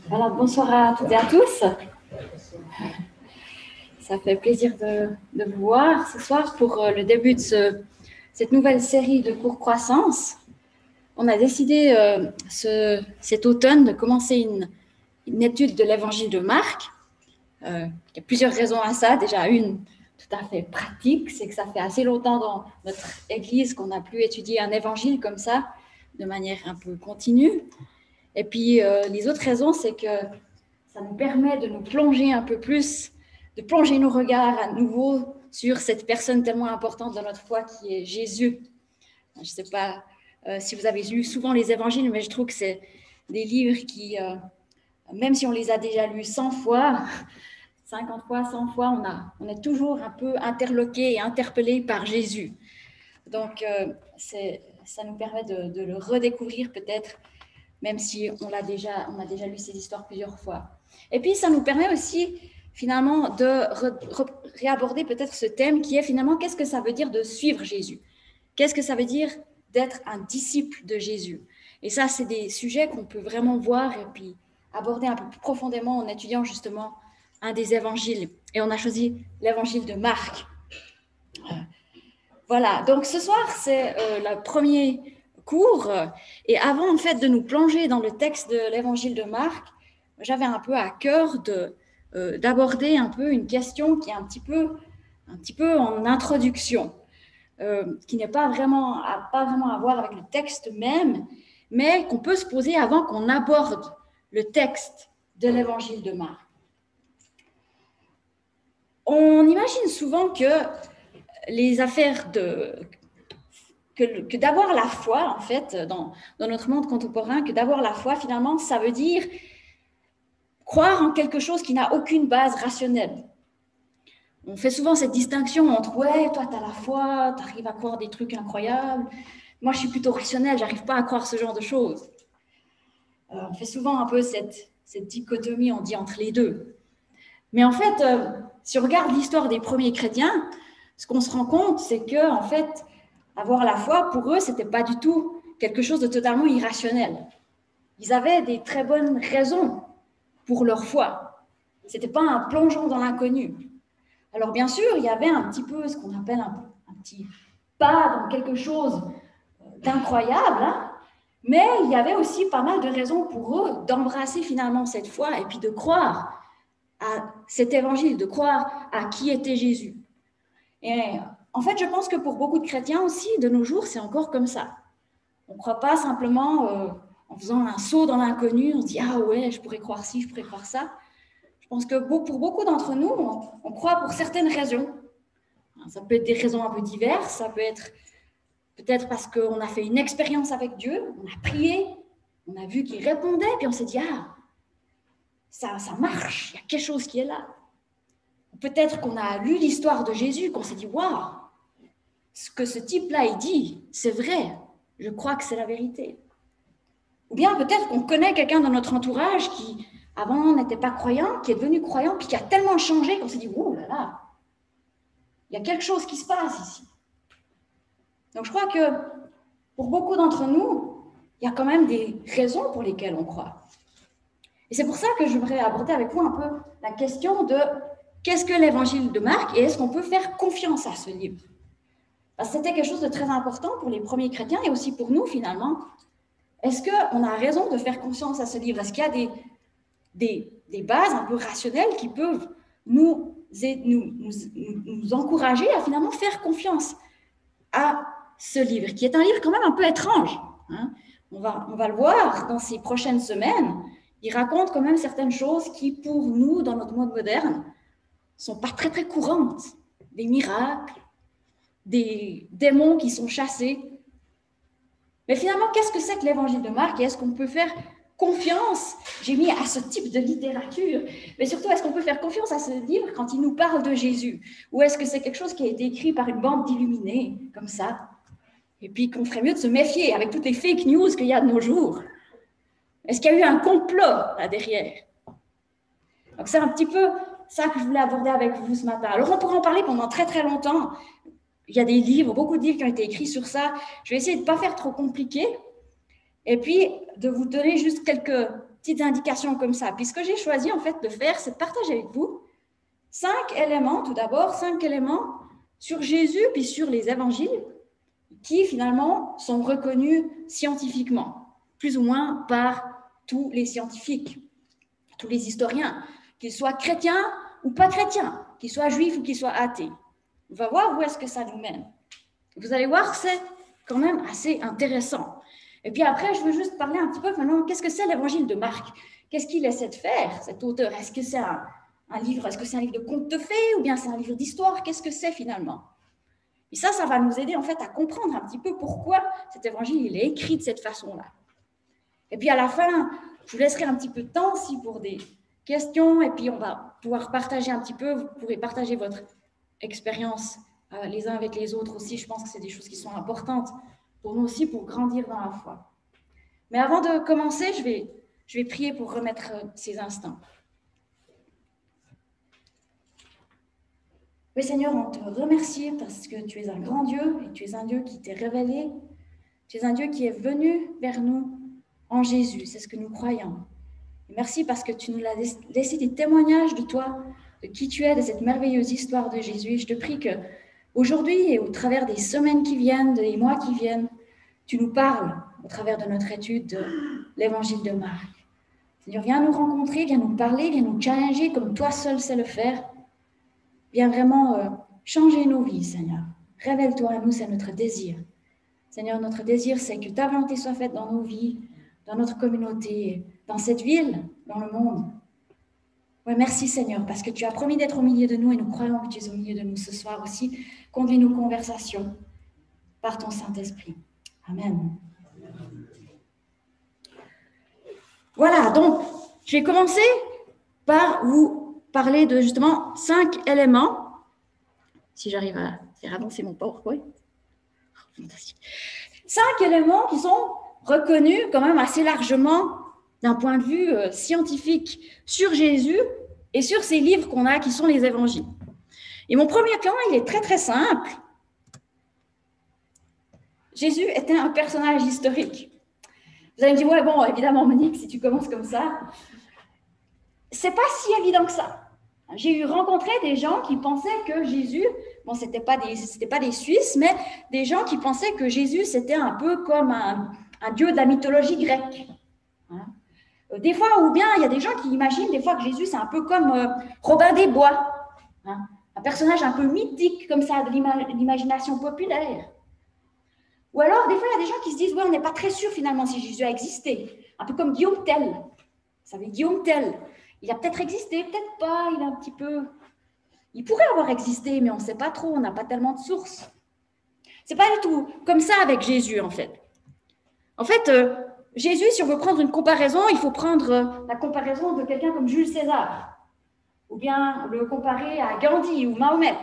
Voilà, bonsoir à toutes et à tous. Ça fait plaisir de vous voir ce soir pour le début de cette nouvelle série de cours croissance. On a décidé cet automne de commencer une étude de l'évangile de Marc. Il y a plusieurs raisons à ça. Déjà, une tout à fait pratique, c'est que ça fait assez longtemps dans notre église qu'on n'a plus étudié un évangile comme ça, de manière un peu continue. Et puis, les autres raisons, c'est que ça nous permet de nous plonger un peu plus, de plonger nos regards à nouveau sur cette personne tellement importante dans notre foi qui est Jésus. Je ne sais pas si vous avez lu souvent les évangiles, mais je trouve que c'est des livres qui, même si on les a déjà lus 100 fois, 50 fois, 100 fois, on est toujours un peu interloqué et interpellé par Jésus. Donc, ça nous permet de le redécouvrir peut-être, même si on a déjà lu ces histoires plusieurs fois. Et puis, ça nous permet aussi, finalement, de réaborder peut-être ce thème qui est finalement, qu'est-ce que ça veut dire de suivre Jésus? Qu'est-ce que ça veut dire d'être un disciple de Jésus? Et ça, c'est des sujets qu'on peut vraiment voir et puis aborder un peu plus profondément en étudiant justement un des évangiles. Et on a choisi l'évangile de Marc. Voilà, donc ce soir, c'est le premier cours. Et avant, en fait, de nous plonger dans le texte de l'évangile de Marc, j'avais un peu à cœur d'aborder un peu une question qui est un petit peu en introduction, qui n'est pas vraiment à voir avec le texte même, mais qu'on peut se poser avant qu'on aborde le texte de l'évangile de Marc. On imagine souvent que les affaires que d'avoir la foi, en fait, dans notre monde contemporain, que d'avoir la foi, finalement, ça veut dire croire en quelque chose qui n'a aucune base rationnelle. On fait souvent cette distinction entre « ouais, toi, tu as la foi, tu arrives à croire des trucs incroyables. Moi, je suis plutôt rationnel, j'arrive pas à croire ce genre de choses. » On fait souvent un peu cette dichotomie, on dit, entre les deux. Mais en fait, si on regarde l'histoire des premiers chrétiens, ce qu'on se rend compte, c'est que, en fait, avoir la foi, pour eux, c'était pas du tout quelque chose de totalement irrationnel. Ils avaient des très bonnes raisons pour leur foi. C'était pas un plongeon dans l'inconnu. Alors, bien sûr, il y avait un petit peu ce qu'on appelle un petit pas dans quelque chose d'incroyable, hein, mais il y avait aussi pas mal de raisons pour eux d'embrasser finalement cette foi et puis de croire à cet évangile, de croire à qui était Jésus. Et en fait, je pense que pour beaucoup de chrétiens aussi, de nos jours, c'est encore comme ça. On ne croit pas simplement en faisant un saut dans l'inconnu, on se dit « Ah ouais, je pourrais croire ci, je pourrais croire ça ». Je pense que pour beaucoup d'entre nous, on croit pour certaines raisons. Ça peut être des raisons un peu diverses, ça peut être peut-être parce qu'on a fait une expérience avec Dieu, on a prié, on a vu qu'il répondait, puis on s'est dit « Ah, ça marche, il y a quelque chose qui est là ». Peut-être qu'on a lu l'histoire de Jésus, qu'on s'est dit « Waouh, ce que ce type-là, il dit, c'est vrai, je crois que c'est la vérité ». Ou bien peut-être qu'on connaît quelqu'un dans notre entourage qui, avant, n'était pas croyant, qui est devenu croyant, puis qui a tellement changé qu'on s'est dit « Oh là là, il y a quelque chose qui se passe ici ». Donc je crois que pour beaucoup d'entre nous, il y a quand même des raisons pour lesquelles on croit. Et c'est pour ça que je voudrais aborder avec vous un peu la question de qu'est-ce que l'évangile de Marc et est-ce qu'on peut faire confiance à ce livre? Parce que c'était quelque chose de très important pour les premiers chrétiens et aussi pour nous finalement. Est-ce qu'on a raison de faire confiance à ce livre? Est-ce qu'il y a des bases un peu rationnelles qui peuvent nous encourager à finalement faire confiance à ce livre, qui est un livre quand même un peu étrange, hein? On va le voir dans ces prochaines semaines. Il raconte quand même certaines choses qui, pour nous, dans notre monde moderne, sont pas très, très courantes. Des miracles, des démons qui sont chassés. Mais finalement, qu'est-ce que c'est que l'évangile de Marc et est-ce qu'on peut faire confiance, j'ai mis à ce type de littérature, mais surtout, est-ce qu'on peut faire confiance à ce livre quand il nous parle de Jésus? Ou est-ce que c'est quelque chose qui a été écrit par une bande d'illuminés, comme ça? Et puis qu'on ferait mieux de se méfier avec toutes les fake news qu'il y a de nos jours. Est-ce qu'il y a eu un complot là derrière? Donc c'est un petit peu ça que je voulais aborder avec vous ce matin. Alors on pourra en parler pendant très très longtemps. Il y a des livres, beaucoup de livres qui ont été écrits sur ça. Je vais essayer de ne pas faire trop compliqué et puis de vous donner juste quelques petites indications comme ça. Puis ce que j'ai choisi en fait de faire, c'est de partager avec vous 5 éléments, tout d'abord, 5 éléments sur Jésus puis sur les évangiles qui finalement sont reconnus scientifiquement, plus ou moins par tous les scientifiques, tous les historiens, qu'ils soient chrétiens ou pas chrétiens, qu'ils soient juifs ou qu'ils soient athées. On va voir où est-ce que ça nous mène. Vous allez voir, c'est quand même assez intéressant. Et puis après, je veux juste parler un petit peu maintenant, qu'est-ce que c'est l'évangile de Marc? Qu'est-ce qu'il essaie de faire, cet auteur? Est-ce que c'est un livre, est-ce que c'est un livre de contes de fées ou bien c'est un livre d'histoire? Qu'est-ce que c'est finalement? Et ça va nous aider en fait à comprendre un petit peu pourquoi cet évangile il est écrit de cette façon-là. Et puis à la fin, je vous laisserai un petit peu de temps aussi pour des questions et puis on va pouvoir partager un petit peu, vous pourrez partager votre expérience les uns avec les autres aussi. Je pense que c'est des choses qui sont importantes pour nous aussi pour grandir dans la foi. Mais avant de commencer, je vais prier pour remettre ces instants. Oui, Seigneur, on te remercie parce que tu es un grand Dieu et tu es un Dieu qui t'est révélé. Tu es un Dieu qui est venu vers nous en Jésus. C'est ce que nous croyons. Et merci parce que tu nous as laissé des témoignages de toi, de qui tu es, de cette merveilleuse histoire de Jésus. Et je te prie que aujourd'hui et au travers des semaines qui viennent, des mois qui viennent, tu nous parles au travers de notre étude de l'évangile de Marc. Seigneur, viens nous rencontrer, viens nous parler, viens nous challenger comme toi seul sais le faire. Viens vraiment changer nos vies, Seigneur. Révèle-toi à nous, c'est notre désir. Seigneur, notre désir, c'est que ta volonté soit faite dans nos vies, dans notre communauté, dans cette ville, dans le monde. Ouais, merci, Seigneur, parce que tu as promis d'être au milieu de nous et nous croyons que tu es au milieu de nous ce soir aussi. Conduis nos conversations par ton Saint-Esprit. Amen. Voilà, donc, je vais commencer par vous parler de justement 5 éléments. Si j'arrive à faire avancer mon PowerPoint. Fantastique. 5 éléments qui sont reconnus quand même assez largement d'un point de vue scientifique sur Jésus et sur ces livres qu'on a qui sont les évangiles. Et mon premier point, il est très très simple. Jésus était un personnage historique. Vous allez me dire, ouais, bon, évidemment, Monique, si tu commences comme ça, c'est pas si évident que ça. J'ai rencontré des gens qui pensaient que Jésus, bon, c'était pas des Suisses, mais des gens qui pensaient que Jésus, c'était un peu comme un dieu de la mythologie grecque. Hein? Des fois, ou bien, il y a des gens qui imaginent des fois que Jésus, c'est un peu comme Robin des Bois, hein? Un personnage un peu mythique, comme ça, de l'imagination populaire. Ou alors, des fois, il y a des gens qui se disent, ouais, on n'est pas très sûr finalement si Jésus a existé. Un peu comme Guillaume Tell. Vous savez, Guillaume Tell. Il a peut-être existé, peut-être pas, il a un petit peu... Il pourrait avoir existé, mais on ne sait pas trop, on n'a pas tellement de sources. Ce n'est pas du tout comme ça avec Jésus, en fait. En fait, Jésus, si on veut prendre une comparaison, il faut prendre la comparaison de quelqu'un comme Jules César, ou bien le comparer à Gandhi ou Mahomet.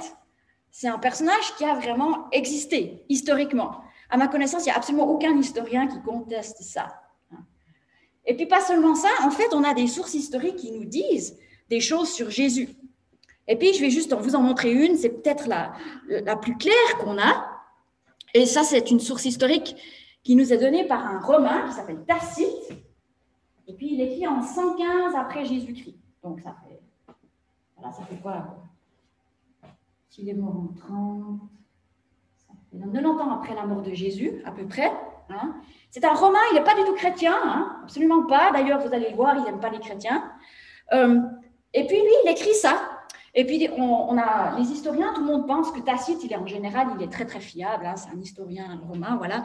C'est un personnage qui a vraiment existé, historiquement. À ma connaissance, il n'y a absolument aucun historien qui conteste ça. Et puis, pas seulement ça, en fait, on a des sources historiques qui nous disent des choses sur Jésus. Et puis, je vais juste vous en montrer une, c'est peut-être la plus claire qu'on a. Et ça, c'est une source historique qui nous est donnée par un Romain qui s'appelle Tacite. Et puis, il écrit en 115 après Jésus-Christ. Donc, ça fait quoi? S'il est mort en 30, ça fait 90 ans après la mort de Jésus, à peu près. Hein. C'est un Romain, il n'est pas du tout chrétien, hein, absolument pas. D'ailleurs, vous allez le voir, il n'aime pas les chrétiens. Et puis, lui, il écrit ça. Et puis, on a les historiens, tout le monde pense que Tacite, en général, il est très, très fiable. Hein, c'est un historien romain, voilà.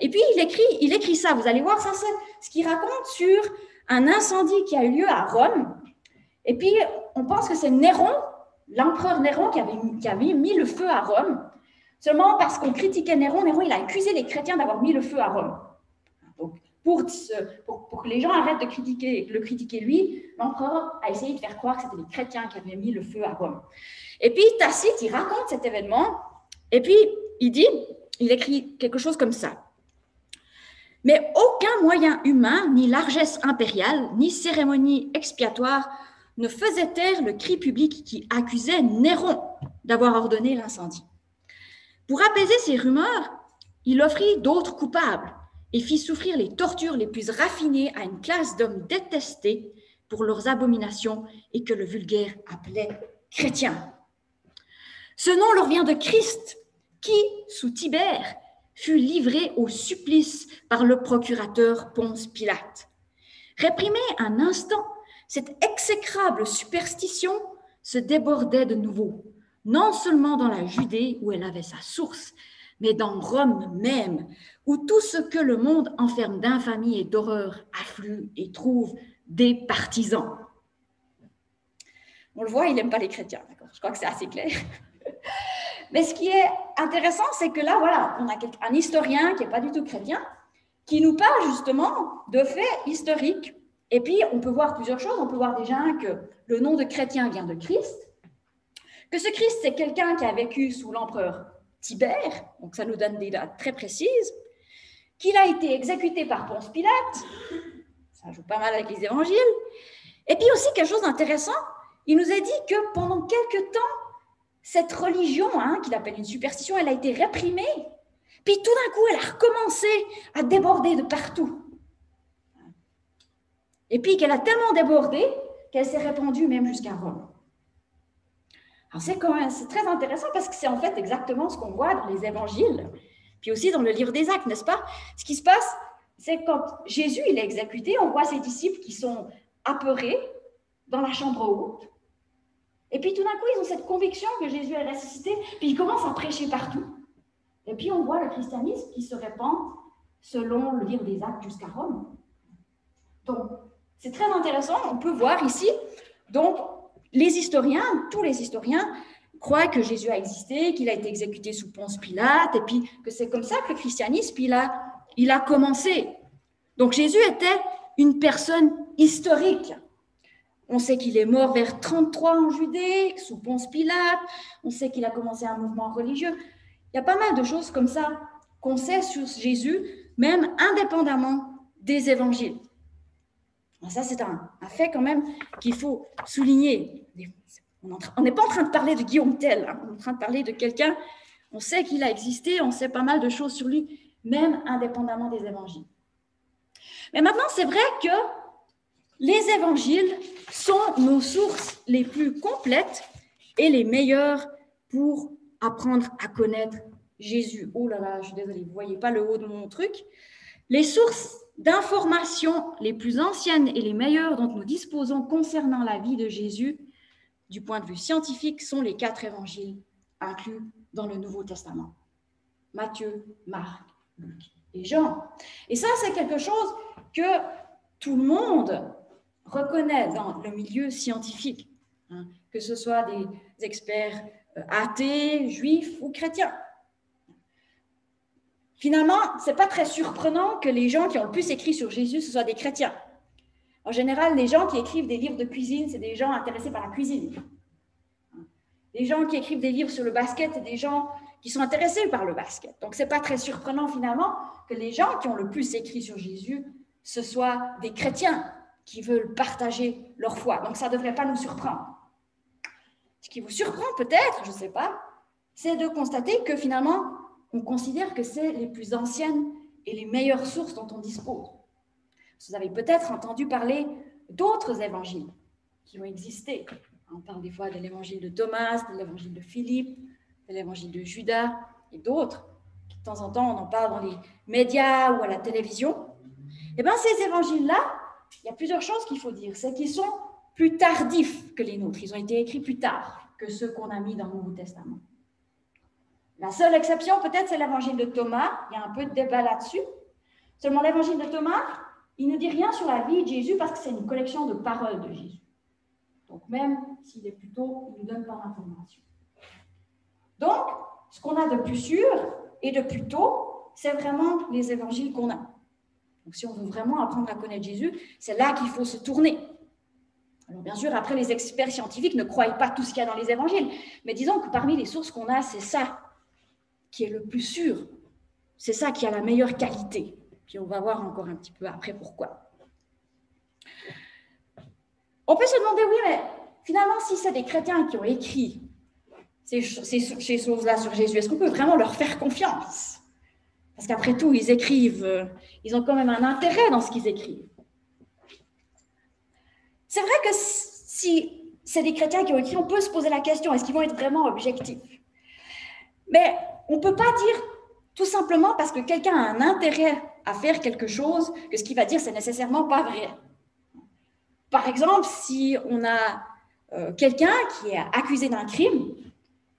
Et puis, il écrit ça. Vous allez voir, ça, c'est ce qu'il raconte sur un incendie qui a eu lieu à Rome. Et puis, on pense que c'est Néron, l'empereur Néron, qui avait mis le feu à Rome. Seulement parce qu'on critiquait Néron, il a accusé les chrétiens d'avoir mis le feu à Rome. Donc, pour que les gens arrêtent de le critiquer lui, l'empereur a essayé de faire croire que c'était les chrétiens qui avaient mis le feu à Rome. Et puis, Tacite, il raconte cet événement, et puis il écrit quelque chose comme ça. Mais aucun moyen humain, ni largesse impériale, ni cérémonie expiatoire ne faisait taire le cri public qui accusait Néron d'avoir ordonné l'incendie. Pour apaiser ces rumeurs, il offrit d'autres coupables et fit souffrir les tortures les plus raffinées à une classe d'hommes détestés pour leurs abominations et que le vulgaire appelait chrétiens. Ce nom leur vient de Christ, qui, sous Tibère, fut livré au supplice par le procurateur Ponce Pilate. Réprimée un instant, cette exécrable superstition se débordait de nouveau, non seulement dans la Judée où elle avait sa source, mais dans Rome même, où tout ce que le monde enferme d'infamie et d'horreur afflue et trouve des partisans. On le voit, il n'aime pas les chrétiens, d'accord ? Je crois que c'est assez clair. Mais ce qui est intéressant, c'est que là, voilà, on a un historien qui n'est pas du tout chrétien, qui nous parle justement de faits historiques. Et puis, on peut voir plusieurs choses. On peut voir déjà que le nom de chrétien vient de Christ, que ce Christ, c'est quelqu'un qui a vécu sous l'empereur Tibère, donc ça nous donne des dates très précises, qu'il a été exécuté par Ponce Pilate, ça joue pas mal avec les évangiles, et puis aussi quelque chose d'intéressant, il nous a dit que pendant quelque temps, cette religion, qu'il appelle une superstition, elle a été réprimée, puis tout d'un coup, elle a recommencé à déborder de partout. Et puis qu'elle a tellement débordé qu'elle s'est répandue même jusqu'à Rome. Alors c'est très intéressant parce que c'est en fait exactement ce qu'on voit dans les évangiles, puis aussi dans le livre des Actes, n'est-ce pas? Ce qui se passe, c'est quand Jésus il est exécuté, on voit ses disciples qui sont apeurés dans la chambre haute. Et puis tout d'un coup, ils ont cette conviction que Jésus est ressuscité, puis ils commencent à prêcher partout. Et puis on voit le christianisme qui se répand selon le livre des Actes jusqu'à Rome. Donc, c'est très intéressant. On peut voir ici, donc, les historiens, tous les historiens, croient que Jésus a existé, qu'il a été exécuté sous Ponce Pilate, et puis que c'est comme ça que le christianisme, il a commencé. Donc, Jésus était une personne historique. On sait qu'il est mort vers 33 en Judée, sous Ponce Pilate. On sait qu'il a commencé un mouvement religieux. Il y a pas mal de choses comme ça qu'on sait sur Jésus, même indépendamment des évangiles. Ça, c'est un fait quand même qu'il faut souligner. On n'est pas en train de parler de Guillaume Tell, on est en train de parler de quelqu'un, on sait qu'il a existé, on sait pas mal de choses sur lui, même indépendamment des évangiles. Mais maintenant, c'est vrai que les évangiles sont nos sources les plus complètes et les meilleures pour apprendre à connaître Jésus. Oh là là, je suis désolée, vous ne voyez pas le haut de mon truc. Les sources d'informations les plus anciennes et les meilleures dont nous disposons concernant la vie de Jésus, du point de vue scientifique, sont les 4 évangiles inclus dans le Nouveau Testament. Matthieu, Marc, Luc et Jean. Et ça, c'est quelque chose que tout le monde reconnaît dans le milieu scientifique, que ce soit des experts athées, juifs ou chrétiens. Finalement, ce n'est pas très surprenant que les gens qui ont le plus écrit sur Jésus, ce soient des chrétiens. En général, les gens qui écrivent des livres de cuisine, c'est des gens intéressés par la cuisine. Les gens qui écrivent des livres sur le basket, c'est des gens qui sont intéressés par le basket. Donc, ce n'est pas très surprenant finalement que les gens qui ont le plus écrit sur Jésus, ce soient des chrétiens qui veulent partager leur foi. Donc, ça ne devrait pas nous surprendre. Ce qui vous surprend peut-être, je ne sais pas, c'est de constater que finalement, on considère que c'est les plus anciennes et les meilleures sources dont on dispose. Vous avez peut-être entendu parler d'autres évangiles qui ont existé. On parle des fois de l'évangile de Thomas, de l'évangile de Philippe, de l'évangile de Judas et d'autres. De temps en temps, on en parle dans les médias ou à la télévision. Eh bien, ces évangiles-là, il y a plusieurs choses qu'il faut dire. C'est qu'ils sont plus tardifs que les nôtres. Ils ont été écrits plus tard que ceux qu'on a mis dans le Nouveau Testament. La seule exception, peut-être, c'est l'évangile de Thomas. Il y a un peu de débat là-dessus. Seulement, l'évangile de Thomas, il ne dit rien sur la vie de Jésus parce que c'est une collection de paroles de Jésus. Donc, même s'il est plus tôt, il ne nous donne pas d'informations. Donc, ce qu'on a de plus sûr et de plus tôt, c'est vraiment les évangiles qu'on a. Donc, si on veut vraiment apprendre à connaître Jésus, c'est là qu'il faut se tourner. Alors, bien sûr, après, les experts scientifiques ne croient pas tout ce qu'il y a dans les évangiles. Mais disons que parmi les sources qu'on a, c'est ça qui est le plus sûr. C'est ça qui a la meilleure qualité. Puis on va voir encore un petit peu après pourquoi. On peut se demander, oui, mais finalement, si c'est des chrétiens qui ont écrit ces choses-là sur Jésus, est-ce qu'on peut vraiment leur faire confiance? Parce qu'après tout, ils écrivent, ils ont quand même un intérêt dans ce qu'ils écrivent. C'est vrai que si c'est des chrétiens qui ont écrit, on peut se poser la question, est-ce qu'ils vont être vraiment objectifs? Mais on ne peut pas dire tout simplement parce que quelqu'un a un intérêt à faire quelque chose que ce qu'il va dire, c'est nécessairement pas vrai. Par exemple, si on a quelqu'un qui est accusé d'un crime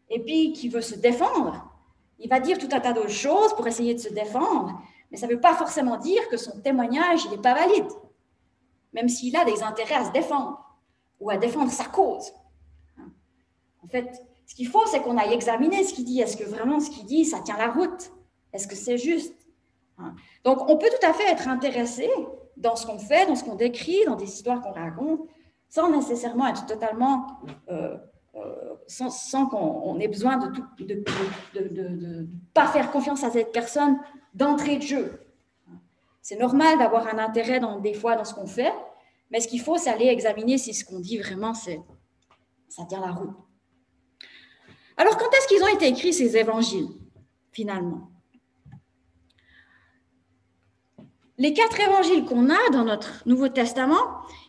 et puis qui veut se défendre, il va dire tout un tas d'autres choses pour essayer de se défendre, mais ça ne veut pas forcément dire que son témoignage n'est pas valide, même s'il a des intérêts à se défendre ou à défendre sa cause. En fait, ce qu'il faut, c'est qu'on aille examiner ce qu'il dit. Est-ce que vraiment ce qu'il dit, ça tient la route? Est-ce que c'est juste? Donc, on peut tout à fait être intéressé dans ce qu'on fait, dans ce qu'on décrit, dans des histoires qu'on raconte, sans nécessairement être totalement... sans qu'on ait besoin de ne pas faire confiance à cette personne d'entrée de jeu. C'est normal d'avoir un intérêt des fois dans ce qu'on fait, mais ce qu'il faut, c'est aller examiner si ce qu'on dit vraiment, ça tient la route. Alors, quand est-ce qu'ils ont été écrits, ces évangiles, finalement? Les 4 évangiles qu'on a dans notre Nouveau Testament,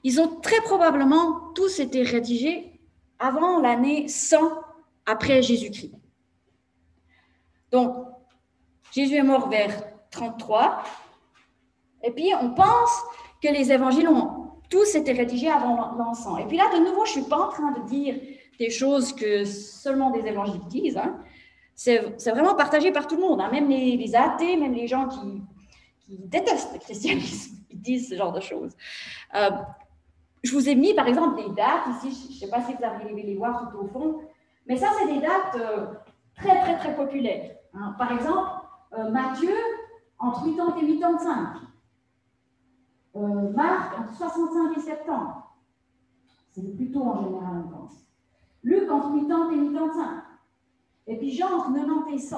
ils ont très probablement tous été rédigés avant l'année 100 après Jésus-Christ. Donc, Jésus est mort vers 33, et puis on pense que les évangiles ont tous été rédigés avant l'an 100. Et puis là, de nouveau, je ne suis pas en train de dire des choses que seulement des évangiles disent. C'est vraiment partagé par tout le monde, même les athées, même les gens qui détestent le christianisme, ils disent ce genre de choses. Je vous ai mis, par exemple, des dates ici. Je ne sais pas si vous arrivez à les voir tout au fond, mais ça, c'est des dates très, très, très populaires. Par exemple, Matthieu, entre 80 et 85. Marc, entre 65 et 70. C'est plus tôt en général, on pense. Luc, entre 80 et 85. Et puis Jean, entre 90 et 100.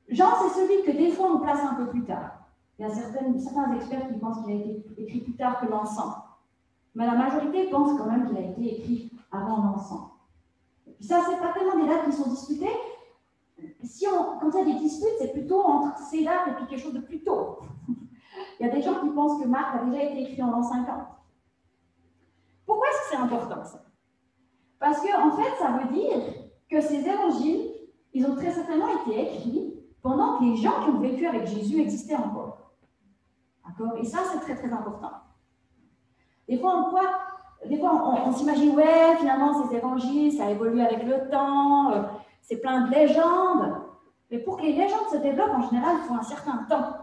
Jean, c'est celui que des fois on place un peu plus tard. Il y a certains experts qui pensent qu'il a été écrit plus tard que l'an 100. Mais la majorité pense quand même qu'il a été écrit avant l'an 100. Et puis ça, c'est pas tellement des dates qui sont disputées. Quand il y a des disputes, c'est plutôt entre ces dates et puis quelque chose de plus tôt. Il y a des gens qui pensent que Marc a déjà été écrit en l'an 50. Pourquoi est-ce que c'est important, ça? Parce que, en fait, ça veut dire que ces évangiles, ils ont très certainement été écrits pendant que les gens qui ont vécu avec Jésus existaient encore. D'accord? Et ça, c'est très, très important. Des fois, on s'imagine, ouais, finalement, ces évangiles, ça évolue avec le temps, c'est plein de légendes. Mais pour que les légendes se développent, en général, il faut un certain temps.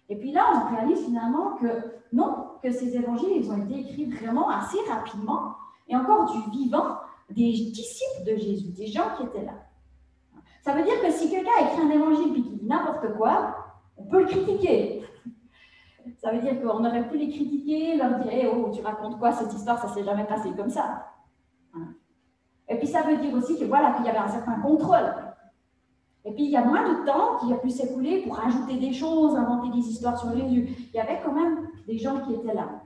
Et puis là, on réalise finalement que non, que ces évangiles, ils ont été écrits vraiment assez rapidement, et encore du vivant des disciples de Jésus, des gens qui étaient là. Ça veut dire que si quelqu'un écrit un évangile et qu'il dit n'importe quoi, on peut le critiquer. Ça veut dire qu'on aurait pu les critiquer, leur dire hey, « Oh, tu racontes quoi, cette histoire, ça ne s'est jamais passé comme ça. » Et puis ça veut dire aussi que voilà, qu'il y avait un certain contrôle. Et puis il y a moins de temps qui a pu s'écouler pour ajouter des choses, inventer des histoires sur Jésus. Il y avait quand même des gens qui étaient là.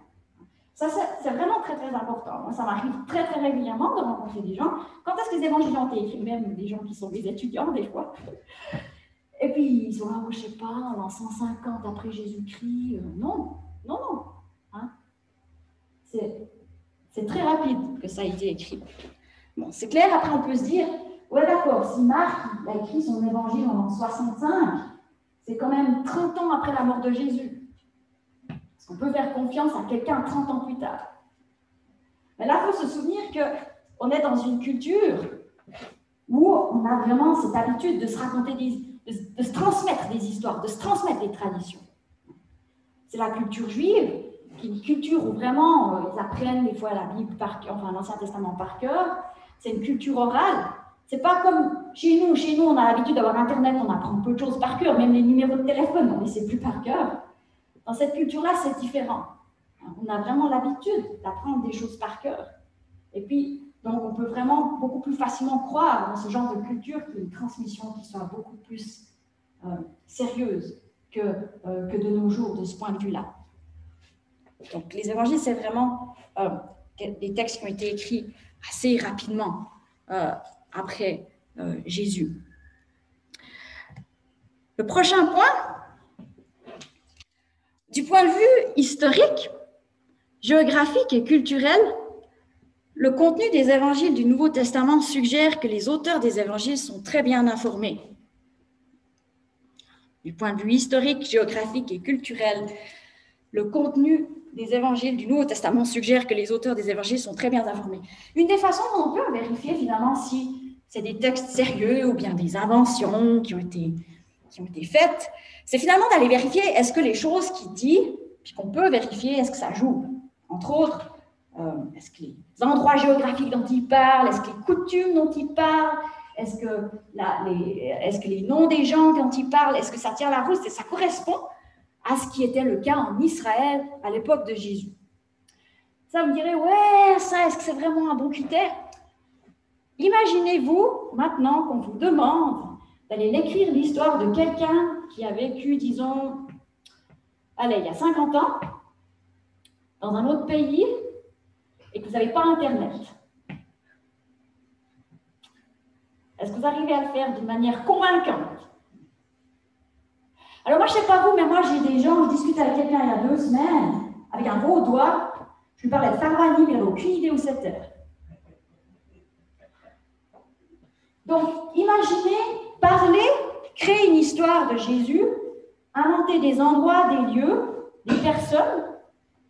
Ça, c'est vraiment très, très important. Moi, ça m'arrive très, très régulièrement de rencontrer des gens. Quand est-ce que les évangiles ont été écrits? Même des gens qui sont des étudiants, des fois. Et puis, ils sont là, je ne sais pas, en 150 après Jésus-Christ. Non. Hein? C'est très rapide que ça a été écrit. Bon, c'est clair, après on peut se dire, ouais d'accord, si Marc a écrit son évangile en 65, c'est quand même 30 ans après la mort de Jésus. Parce qu'on peut faire confiance à quelqu'un 30 ans plus tard. Mais là, il faut se souvenir qu'on est dans une culture où on a vraiment cette habitude de se raconter de se transmettre des histoires, de se transmettre des traditions. C'est la culture juive, qui est une culture où vraiment ils apprennent des fois la Bible l'Ancien Testament par cœur. C'est une culture orale. C'est pas comme chez nous. Chez nous, on a l'habitude d'avoir Internet, on apprend peu de choses par cœur, même les numéros de téléphone, on ne les sait plus par cœur. Dans cette culture-là, c'est différent. On a vraiment l'habitude d'apprendre des choses par cœur. Et puis, donc, on peut vraiment beaucoup plus facilement croire dans ce genre de culture qu'il y ait une transmission qui soit beaucoup plus sérieuse que de nos jours, de ce point de vue-là. Donc, les évangiles, c'est vraiment des textes qui ont été écrits assez rapidement après Jésus. Le prochain point, du point de vue historique, géographique et culturel, le contenu des évangiles du Nouveau Testament suggère que les auteurs des évangiles sont très bien informés. Du point de vue historique, géographique et culturel, le contenu des évangiles du Nouveau Testament suggère que les auteurs des évangiles sont très bien informés. Une des façons dont on peut vérifier finalement si c'est des textes sérieux ou bien des inventions qui ont été faites, c'est finalement d'aller vérifier est-ce que les choses qu'il dit, puis qu'on peut vérifier, est-ce que ça joue. Entre autres, est-ce que les endroits géographiques dont il parle, est-ce que les coutumes dont il parle, est-ce que les noms des gens dont il parle, est-ce que ça tient la route, ça correspond à ce qui était le cas en Israël à l'époque de Jésus. Ça me dirait, ouais, ça, est-ce que c'est vraiment un bon critère? Imaginez-vous maintenant qu'on vous demande d'aller écrire l'histoire de quelqu'un qui a vécu, disons, allez, il y a 50 ans, dans un autre pays, et que vous n'avez pas Internet. Est-ce que vous arrivez à le faire d'une manière convaincante? Alors moi, je ne sais pas vous, mais moi, j'ai des gens, je discutais avec quelqu'un il y a 2 semaines, avec un gros doigt, je lui parlais de Farvani, mais il n'avait aucune idée où c'était. Donc, imaginez, parler, créer une histoire de Jésus, inventer des endroits, des lieux, des personnes,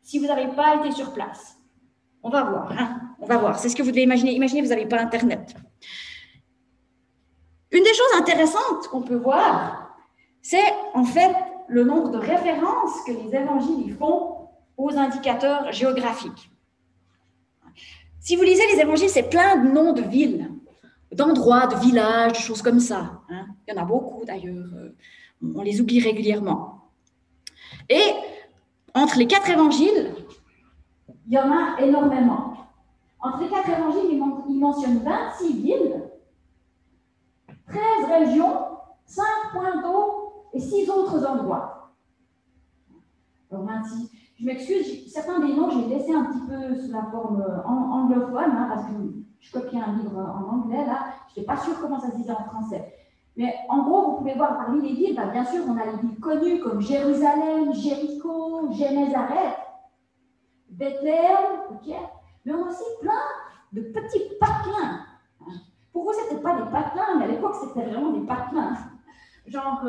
si vous n'avez pas été sur place. On va voir, hein? On va voir. C'est ce que vous devez imaginer. Imaginez, vous n'avez pas Internet. Une des choses intéressantes qu'on peut voir, c'est en fait le nombre de références que les évangiles font aux indicateurs géographiques. Si vous lisez les évangiles, c'est plein de noms de villes, d'endroits, de villages, de choses comme ça. Hein. Il y en a beaucoup d'ailleurs. On les oublie régulièrement. Et entre les 4 évangiles, il y en a énormément. Entre les 4 évangiles, il mentionne 26 villes, 13 régions, 5 points d'eau et 6 autres endroits. Alors 26. Je m'excuse, certains des noms, j'ai laissé un petit peu sous la forme anglophone, hein, parce que je copiais un livre en anglais, là, je n'étais pas sûre comment ça se disait en français. Mais en gros, vous pouvez voir parmi les villes, bien sûr, on a les villes connues comme Jérusalem, Jéricho, Génézareth, Bethléem, okay, mais on a aussi plein de petits patelins. Pour vous, ce n'était pas des patelins, mais à l'époque, c'était vraiment des patelins. Genre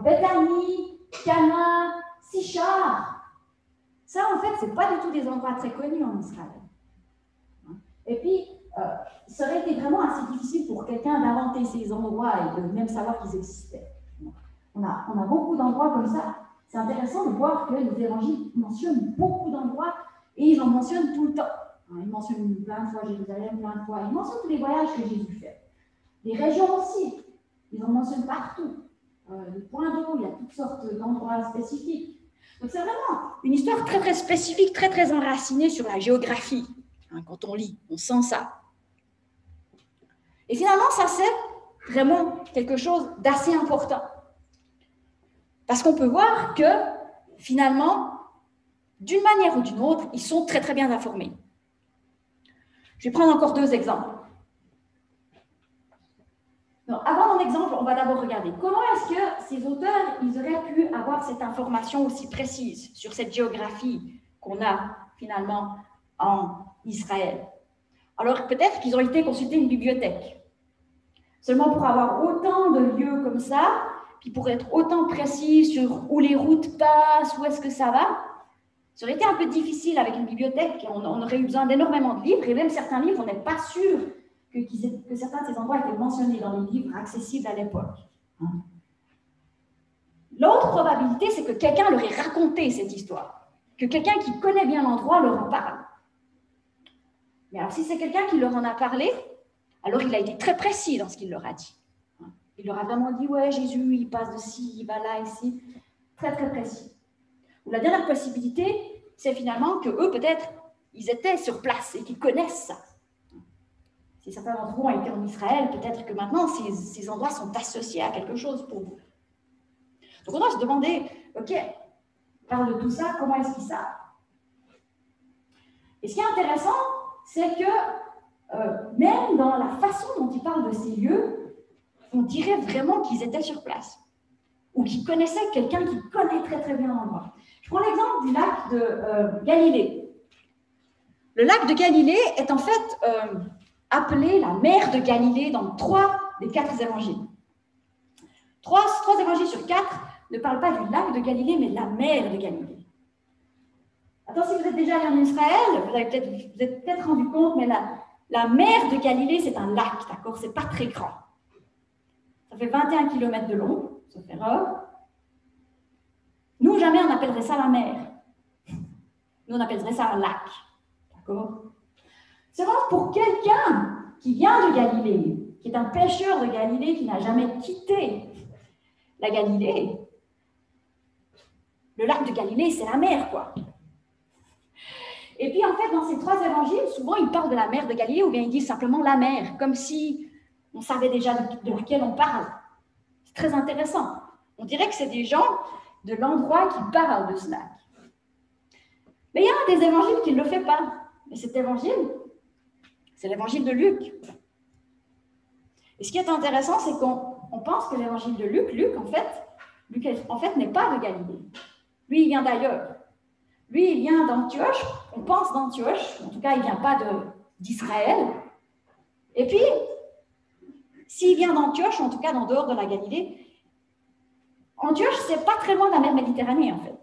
Bethanie, Cana, Sichar. Ça, en fait, ce n'est pas du tout des endroits très connus en Israël. Et puis, ça aurait été vraiment assez difficile pour quelqu'un d'inventer ces endroits et de même savoir qu'ils existaient. On a beaucoup d'endroits comme ça. C'est intéressant de voir que les évangiles mentionnent beaucoup d'endroits et ils en mentionnent tout le temps. Ils mentionnent plein de fois Jérusalem, plein de fois. Ils mentionnent tous les voyages que Jésus fait. Les régions aussi, ils en mentionnent partout. Les points d'eau, il y a toutes sortes d'endroits spécifiques. Donc c'est vraiment une histoire très très spécifique, très très enracinée sur la géographie. Quand on lit, on sent ça. Et finalement, ça c'est vraiment quelque chose d'assez important. Parce qu'on peut voir que, finalement, d'une manière ou d'une autre, ils sont très très bien informés. Je vais prendre encore 2 exemples. Donc, avant mon exemple, on va d'abord regarder comment est-ce que ces auteurs ils auraient pu avoir cette information aussi précise sur cette géographie qu'on a finalement en Israël. Alors peut-être qu'ils ont été consulter une bibliothèque. Seulement pour avoir autant de lieux comme ça, puis pour être autant précis sur où les routes passent, où est-ce que ça va, ça aurait été un peu difficile avec une bibliothèque. On aurait eu besoin d'énormément de livres, et même certains livres, on n'est pas sûr que certains de ces endroits étaient mentionnés dans les livres accessibles à l'époque. L'autre probabilité, c'est que quelqu'un leur ait raconté cette histoire, que quelqu'un qui connaît bien l'endroit leur en parle. Mais alors, si c'est quelqu'un qui leur en a parlé, alors il a été très précis dans ce qu'il leur a dit. Il leur a vraiment dit, ouais, Jésus, il passe de ci, il va là, ici. Très, très précis. Ou la dernière possibilité, c'est finalement qu'eux, peut-être, ils étaient sur place et qu'ils connaissent ça. Si certains d'entre vous ont été en Israël, peut-être que maintenant, ces endroits sont associés à quelque chose pour vous. Donc, on doit se demander, OK, on parle de tout ça, comment est-ce qu'ils savent? Et ce qui est intéressant, c'est que même dans la façon dont ils parlent de ces lieux, on dirait vraiment qu'ils étaient sur place. ou qui connaissait quelqu'un qui connaît très très bien l'endroit. Je prends l'exemple du lac de Galilée. Le lac de Galilée est en fait appelé la mer de Galilée dans 3 des 4 évangiles. 3 évangiles sur 4 ne parlent pas du lac de Galilée, mais de la mer de Galilée. Attends, si vous êtes déjà allé en Israël, vous êtes peut-être rendu compte, mais la mer de Galilée, c'est un lac, d'accord? C'est pas très grand. Ça fait 21 km de long, sauf erreur. Nous, jamais on appellerait ça la mer. Nous, on appellerait ça un lac. D'accord? Seulement pour quelqu'un qui vient de Galilée, qui est un pêcheur de Galilée, qui n'a jamais quitté la Galilée, le lac de Galilée, c'est la mer, quoi. Et puis, en fait, dans ces 3 évangiles, souvent, ils parlent de la mer de Galilée ou bien ils disent simplement la mer, comme si on savait déjà de laquelle on parle. C'est très intéressant. On dirait que c'est des gens de l'endroit qui parlent de ce lac. Mais il y a un des évangiles qui ne le fait pas. Et cet évangile, c'est l'évangile de Luc. Et ce qui est intéressant, c'est qu'on pense que l'évangile de Luc, en fait, n'est pas de Galilée. Lui, il vient d'ailleurs. Lui, il vient d'Antioche. On pense d'Antioche. En tout cas, il ne vient pas d'Israël. Et puis, s'il vient d'Antioche, en tout cas, en dehors de la Galilée, Antioche, c'est pas très loin de la mer Méditerranée, en fait.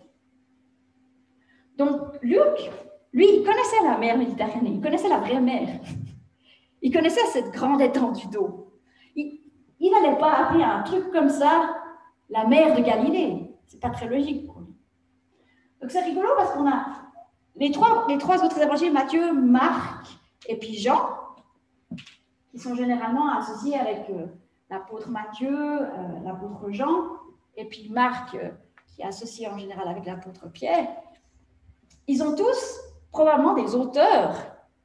Donc, Luc, lui, il connaissait la mer Méditerranée. Il connaissait la vraie mer. Il connaissait cette grande étendue d'eau. Il n'allait pas appeler un truc comme ça la mer de Galilée. C'est pas très logique pour lui. Donc c'est rigolo parce qu'on a les trois autres évangiles, Matthieu, Marc et puis Jean, qui sont généralement associés avec l'apôtre Matthieu, l'apôtre Jean, et puis Marc, qui est associé en général avec l'apôtre Pierre. Ils ont tous probablement des auteurs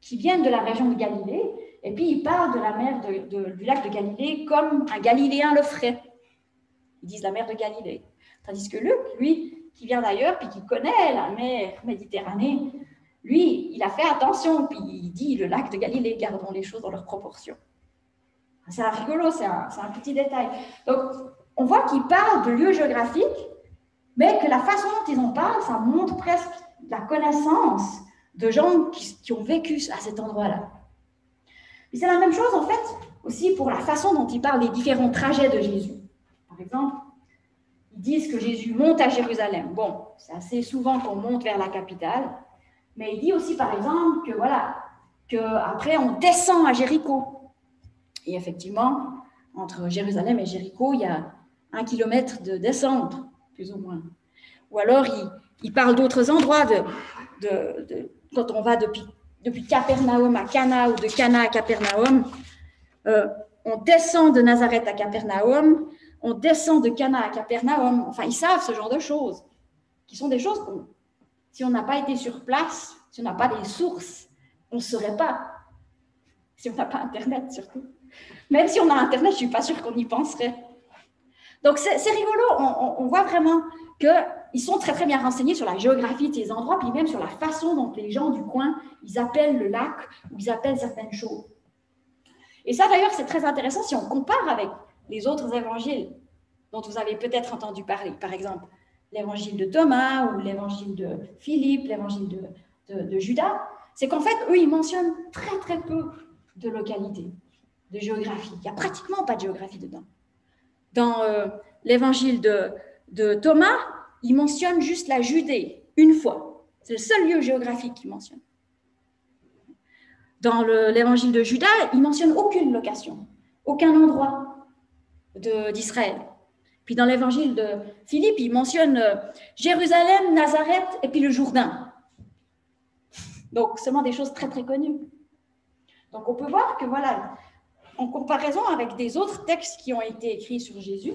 qui viennent de la région de Galilée, et puis ils parlent de la mer du lac de Galilée comme un Galiléen le ferait. Ils disent la mer de Galilée. Tandis que Luc, lui, qui vient d'ailleurs, puis qui connaît la mer Méditerranée, lui, il a fait attention, puis il dit le lac de Galilée, gardons les choses dans leurs proportions. C'est rigolo, c'est un petit détail. Donc, on voit qu'ils parlent de lieux géographiques, mais que la façon dont ils en parlent, ça montre presque la connaissance de gens qui ont vécu à cet endroit-là. Et c'est la même chose, en fait, aussi pour la façon dont ils parlent des différents trajets de Jésus. Par exemple, ils disent que Jésus monte à Jérusalem. Bon, c'est assez souvent qu'on monte vers la capitale, mais il dit aussi, par exemple, que voilà, qu'après on descend à Jéricho. Et effectivement, entre Jérusalem et Jéricho, il y a 1 kilomètre de descente, plus ou moins. Ou alors, il parle d'autres endroits, quand on va depuis Capernaum à Cana ou de Cana à Capernaum. On descend de Nazareth à Capernaum, on descend de Cana à Capernaum. Enfin, ils savent ce genre de choses, qui sont des choses qu'on, si on n'a pas été sur place, si on n'a pas des sources, on ne saurait pas. Si on n'a pas Internet, surtout. Même si on a Internet, je ne suis pas sûre qu'on y penserait. Donc, c'est rigolo. On voit vraiment qu'ils sont très, très bien renseignés sur la géographie de ces endroits, puis même sur la façon dont les gens du coin, ils appellent le lac ou ils appellent certaines choses. Et ça, d'ailleurs, c'est très intéressant si on compare avec les autres évangiles dont vous avez peut-être entendu parler. Par exemple, l'évangile de Thomas ou l'évangile de Philippe, l'évangile de Judas. C'est qu'en fait, eux, ils mentionnent très, très peu de localités, de géographie. Il n'y a pratiquement pas de géographie dedans. Dans l'évangile de Thomas, il mentionne juste la Judée, une fois. C'est le seul lieu géographique qu'il mentionne. Dans l'évangile de Judas, il ne mentionne aucune location, aucun endroit d'Israël. Puis dans l'évangile de Philippe, il mentionne Jérusalem, Nazareth et puis le Jourdain. Donc, seulement des choses très, très connues. Donc, on peut voir que, voilà, en comparaison avec des autres textes qui ont été écrits sur Jésus,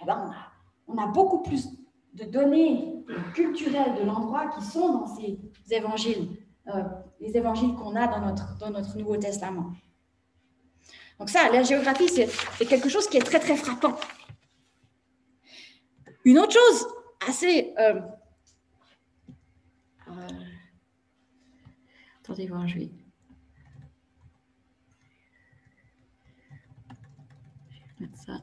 eh ben, on a beaucoup plus de données culturelles de l'endroit qui sont dans ces évangiles, les évangiles qu'on a dans notre Nouveau Testament. Donc ça, la géographie, c'est quelque chose qui est très, très frappant. Une autre chose assez... attendez voir, je vais mettre ça.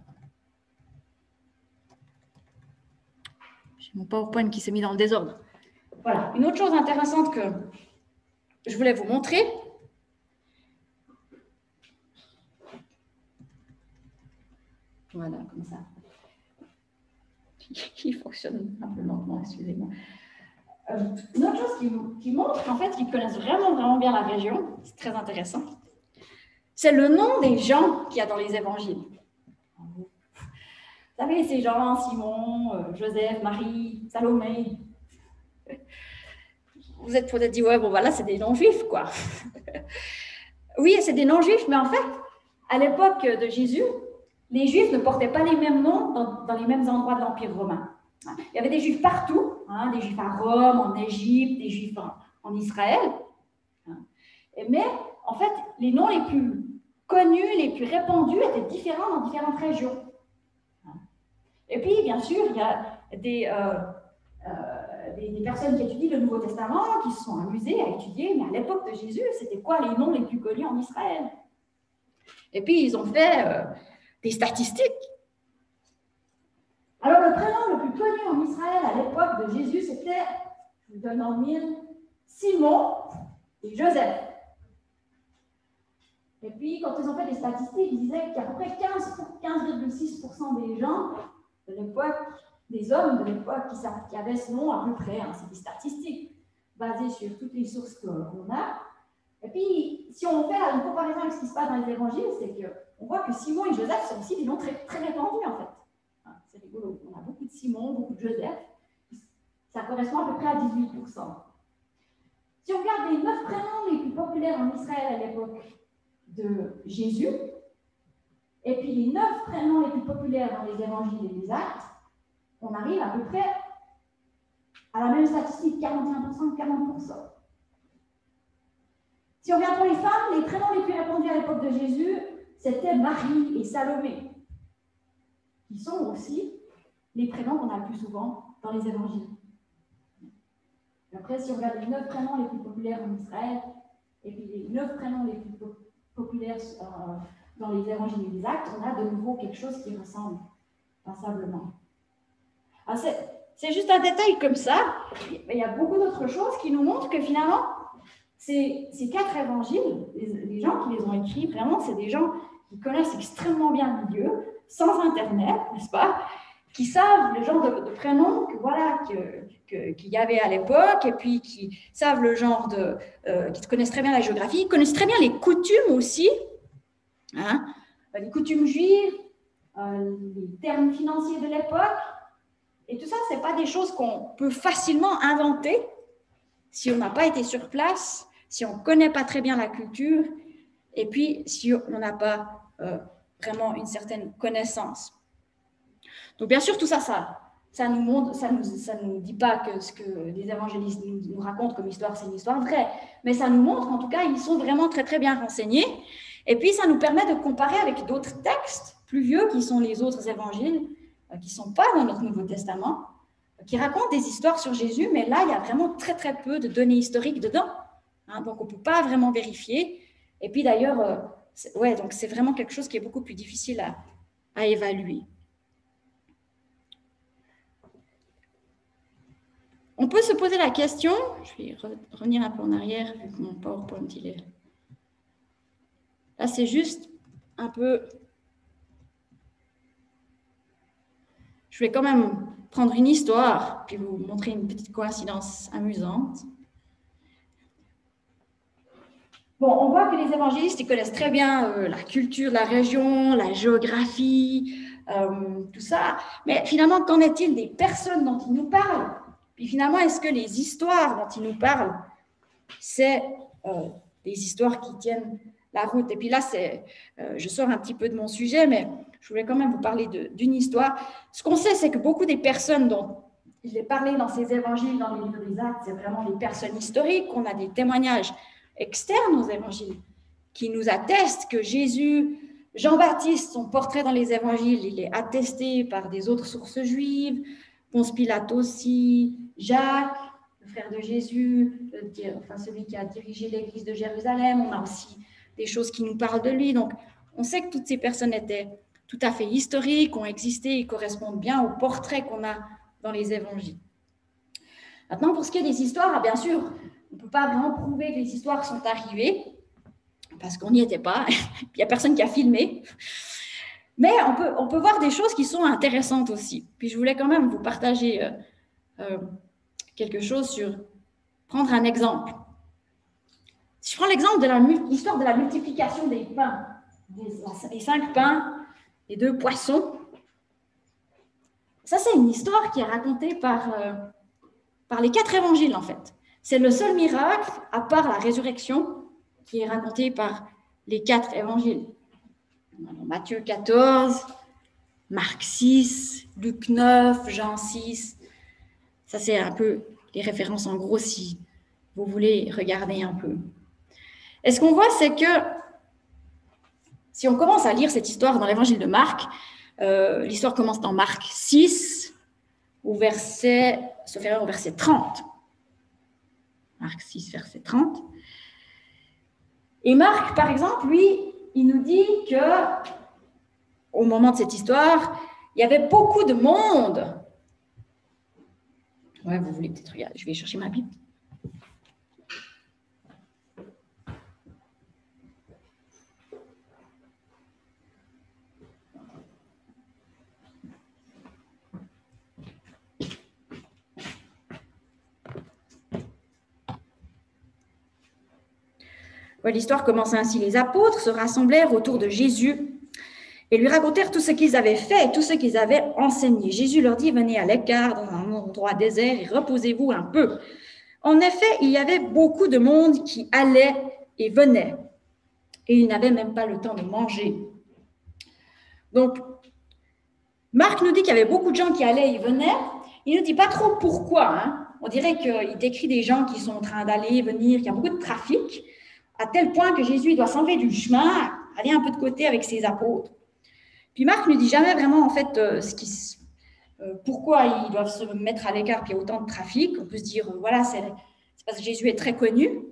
J'ai mon PowerPoint qui s'est mis dans le désordre. Voilà, une autre chose intéressante que je voulais vous montrer. Voilà, comme ça. Il fonctionne un peu lentement, excusez-moi. Une autre chose qui montre qu'en fait, ils connaissent vraiment bien la région, c'est très intéressant, c'est le nom des gens qu'il y a dans les évangiles. Vous savez, c'est Jean, Simon, Joseph, Marie, Salomé. Vous êtes peut-être dit, ouais, bon, voilà, c'est des noms juifs, quoi. Oui, c'est des noms juifs, mais en fait, à l'époque de Jésus, les juifs ne portaient pas les mêmes noms dans les mêmes endroits de l'Empire romain. Il y avait des juifs partout, des juifs à Rome, en Égypte, des juifs en Israël. Mais en fait, les noms les plus connus, les plus répandus étaient différents dans différentes régions. Et puis, bien sûr, il y a des personnes qui étudient le Nouveau Testament, qui se sont amusées à étudier, mais à l'époque de Jésus, c'était quoi les noms les plus connus en Israël? Et puis, ils ont fait des statistiques. Alors, le prénom le plus connu en Israël à l'époque de Jésus, c'était, je vous donne en mille, Simon et Joseph. Et puis, quand ils ont fait des statistiques, ils disaient qu'il y a à peu près 15,6% des gens de l'époque, des hommes de l'époque qui avaient ce nom à peu près. C'est des statistiques basées sur toutes les sources qu'on a. Et puis, si on fait une comparaison avec ce qui se passe dans les évangiles, c'est qu'on voit que Simon et Joseph sont aussi des noms très, très répandus, en fait. C'est rigolo. On a beaucoup de Simon, beaucoup de Joseph. Ça correspond à peu près à 18%. Si on regarde les 9 prénoms les plus populaires en Israël à l'époque de Jésus, et puis les 9 prénoms les plus populaires dans les évangiles et les actes, on arrive à peu près à la même statistique, 41%, 40%. Si on regarde pour les femmes, les prénoms les plus répandus à l'époque de Jésus, c'était Marie et Salomé, qui sont aussi les prénoms qu'on a le plus souvent dans les évangiles. Et après, si on regarde les 9 prénoms les plus populaires en Israël, et puis les 9 prénoms les plus populaires dans les évangiles et les actes, on a de nouveau quelque chose qui ressemble passablement. C'est juste un détail comme ça, mais il y a beaucoup d'autres choses qui nous montrent que finalement, ces 4 évangiles, les gens qui les ont écrits, vraiment, c'est des gens qui connaissent extrêmement bien le milieu, sans Internet, n'est-ce pas, qui savent le genre de prénoms qu'il y avait à l'époque, et puis qui savent le genre qui connaissent très bien la géographie, connaissent très bien les coutumes aussi, les coutumes juives, les termes financiers de l'époque. Et tout ça, ce n'est pas des choses qu'on peut facilement inventer si on n'a pas été sur place, si on ne connaît pas très bien la culture, et puis si on n'a pas vraiment une certaine connaissance. Donc, bien sûr, tout ça, ça nous montre, ça nous dit pas que ce que les évangélistes nous racontent comme histoire, c'est une histoire vraie, mais ça nous montre, en tout cas, ils sont vraiment très, très bien renseignés. Et puis, ça nous permet de comparer avec d'autres textes plus vieux, qui sont les autres évangiles, qui ne sont pas dans notre Nouveau Testament, qui racontent des histoires sur Jésus, mais là, il y a vraiment très, très peu de données historiques dedans. Donc, on ne peut pas vraiment vérifier. Et puis, d'ailleurs, donc c'est vraiment quelque chose qui est beaucoup plus difficile à évaluer. On peut se poser la question, je vais revenir un peu en arrière, vu que mon PowerPoint, il est... Là, c'est juste un peu... Je vais quand même prendre une histoire, puis vous montrer une petite coïncidence amusante. Bon, on voit que les évangélistes, ils connaissent très bien la culture, la région, la géographie, tout ça. Mais finalement, qu'en est-il des personnes dont ils nous parlent? Puis finalement, est-ce que les histoires dont ils nous parlent, c'est des histoires qui tiennent la route? Et puis là, je sors un petit peu de mon sujet, mais je voulais quand même vous parler d'une histoire. Ce qu'on sait, c'est que beaucoup des personnes dont il est parlé dans ces évangiles, dans les livres des actes, c'est vraiment des personnes historiques. On a des témoignages externes aux évangiles qui nous attestent que Jésus, Jean-Baptiste, son portrait dans les évangiles, il est attesté par des autres sources juives, Ponce Pilate aussi, Jacques, le frère de Jésus, celui qui a dirigé l'église de Jérusalem. On a aussi des choses qui nous parlent de lui. Donc, on sait que toutes ces personnes étaient tout à fait historiques, ont existé et correspondent bien au portrait qu'on a dans les évangiles. Maintenant, pour ce qui est des histoires, bien sûr, on ne peut pas vraiment prouver que les histoires sont arrivées, parce qu'on n'y était pas, il n'y a personne qui a filmé. Mais on peut voir des choses qui sont intéressantes aussi. Puis je voulais quand même vous partager quelque chose sur prendre un exemple. Si je prends l'exemple de l'histoire de la multiplication des pains, les 5 pains et 2 poissons, ça c'est une histoire qui est racontée par les 4 évangiles en fait. C'est le seul miracle, à part la résurrection, qui est raconté par les 4 évangiles. Matthieu 14, Marc 6, Luc 9, Jean 6. Ça, c'est un peu les références en gros si vous voulez regarder un peu. Et ce qu'on voit, c'est que si on commence à lire cette histoire dans l'évangile de Marc, l'histoire commence dans Marc 6, au verset 30. Marc 6, verset 30. Et Marc, par exemple, lui, il nous dit que au moment de cette histoire, il y avait beaucoup de monde. Ouais, vous voulez peut-être regarder, je vais chercher ma Bible. Ouais, l'histoire commence ainsi. Les apôtres se rassemblèrent autour de Jésus et lui racontèrent tout ce qu'ils avaient fait et tout ce qu'ils avaient enseigné. Jésus leur dit, venez à l'écart dans un endroit désert et reposez-vous un peu. En effet, il y avait beaucoup de monde qui allait et venait et ils n'avaient même pas le temps de manger. Donc, Marc nous dit qu'il y avait beaucoup de gens qui allaient et venaient. Il ne nous dit pas trop pourquoi. Hein. On dirait qu'il décrit des gens qui sont en train d'aller, venir, qu'il y a beaucoup de trafic, à tel point que Jésus doit s'enlever du chemin, aller un peu de côté avec ses apôtres. Puis Marc ne dit jamais vraiment, en fait, pourquoi ils doivent se mettre à l'écart, puis il y a autant de trafic. On peut se dire, voilà, c'est parce que Jésus est très connu.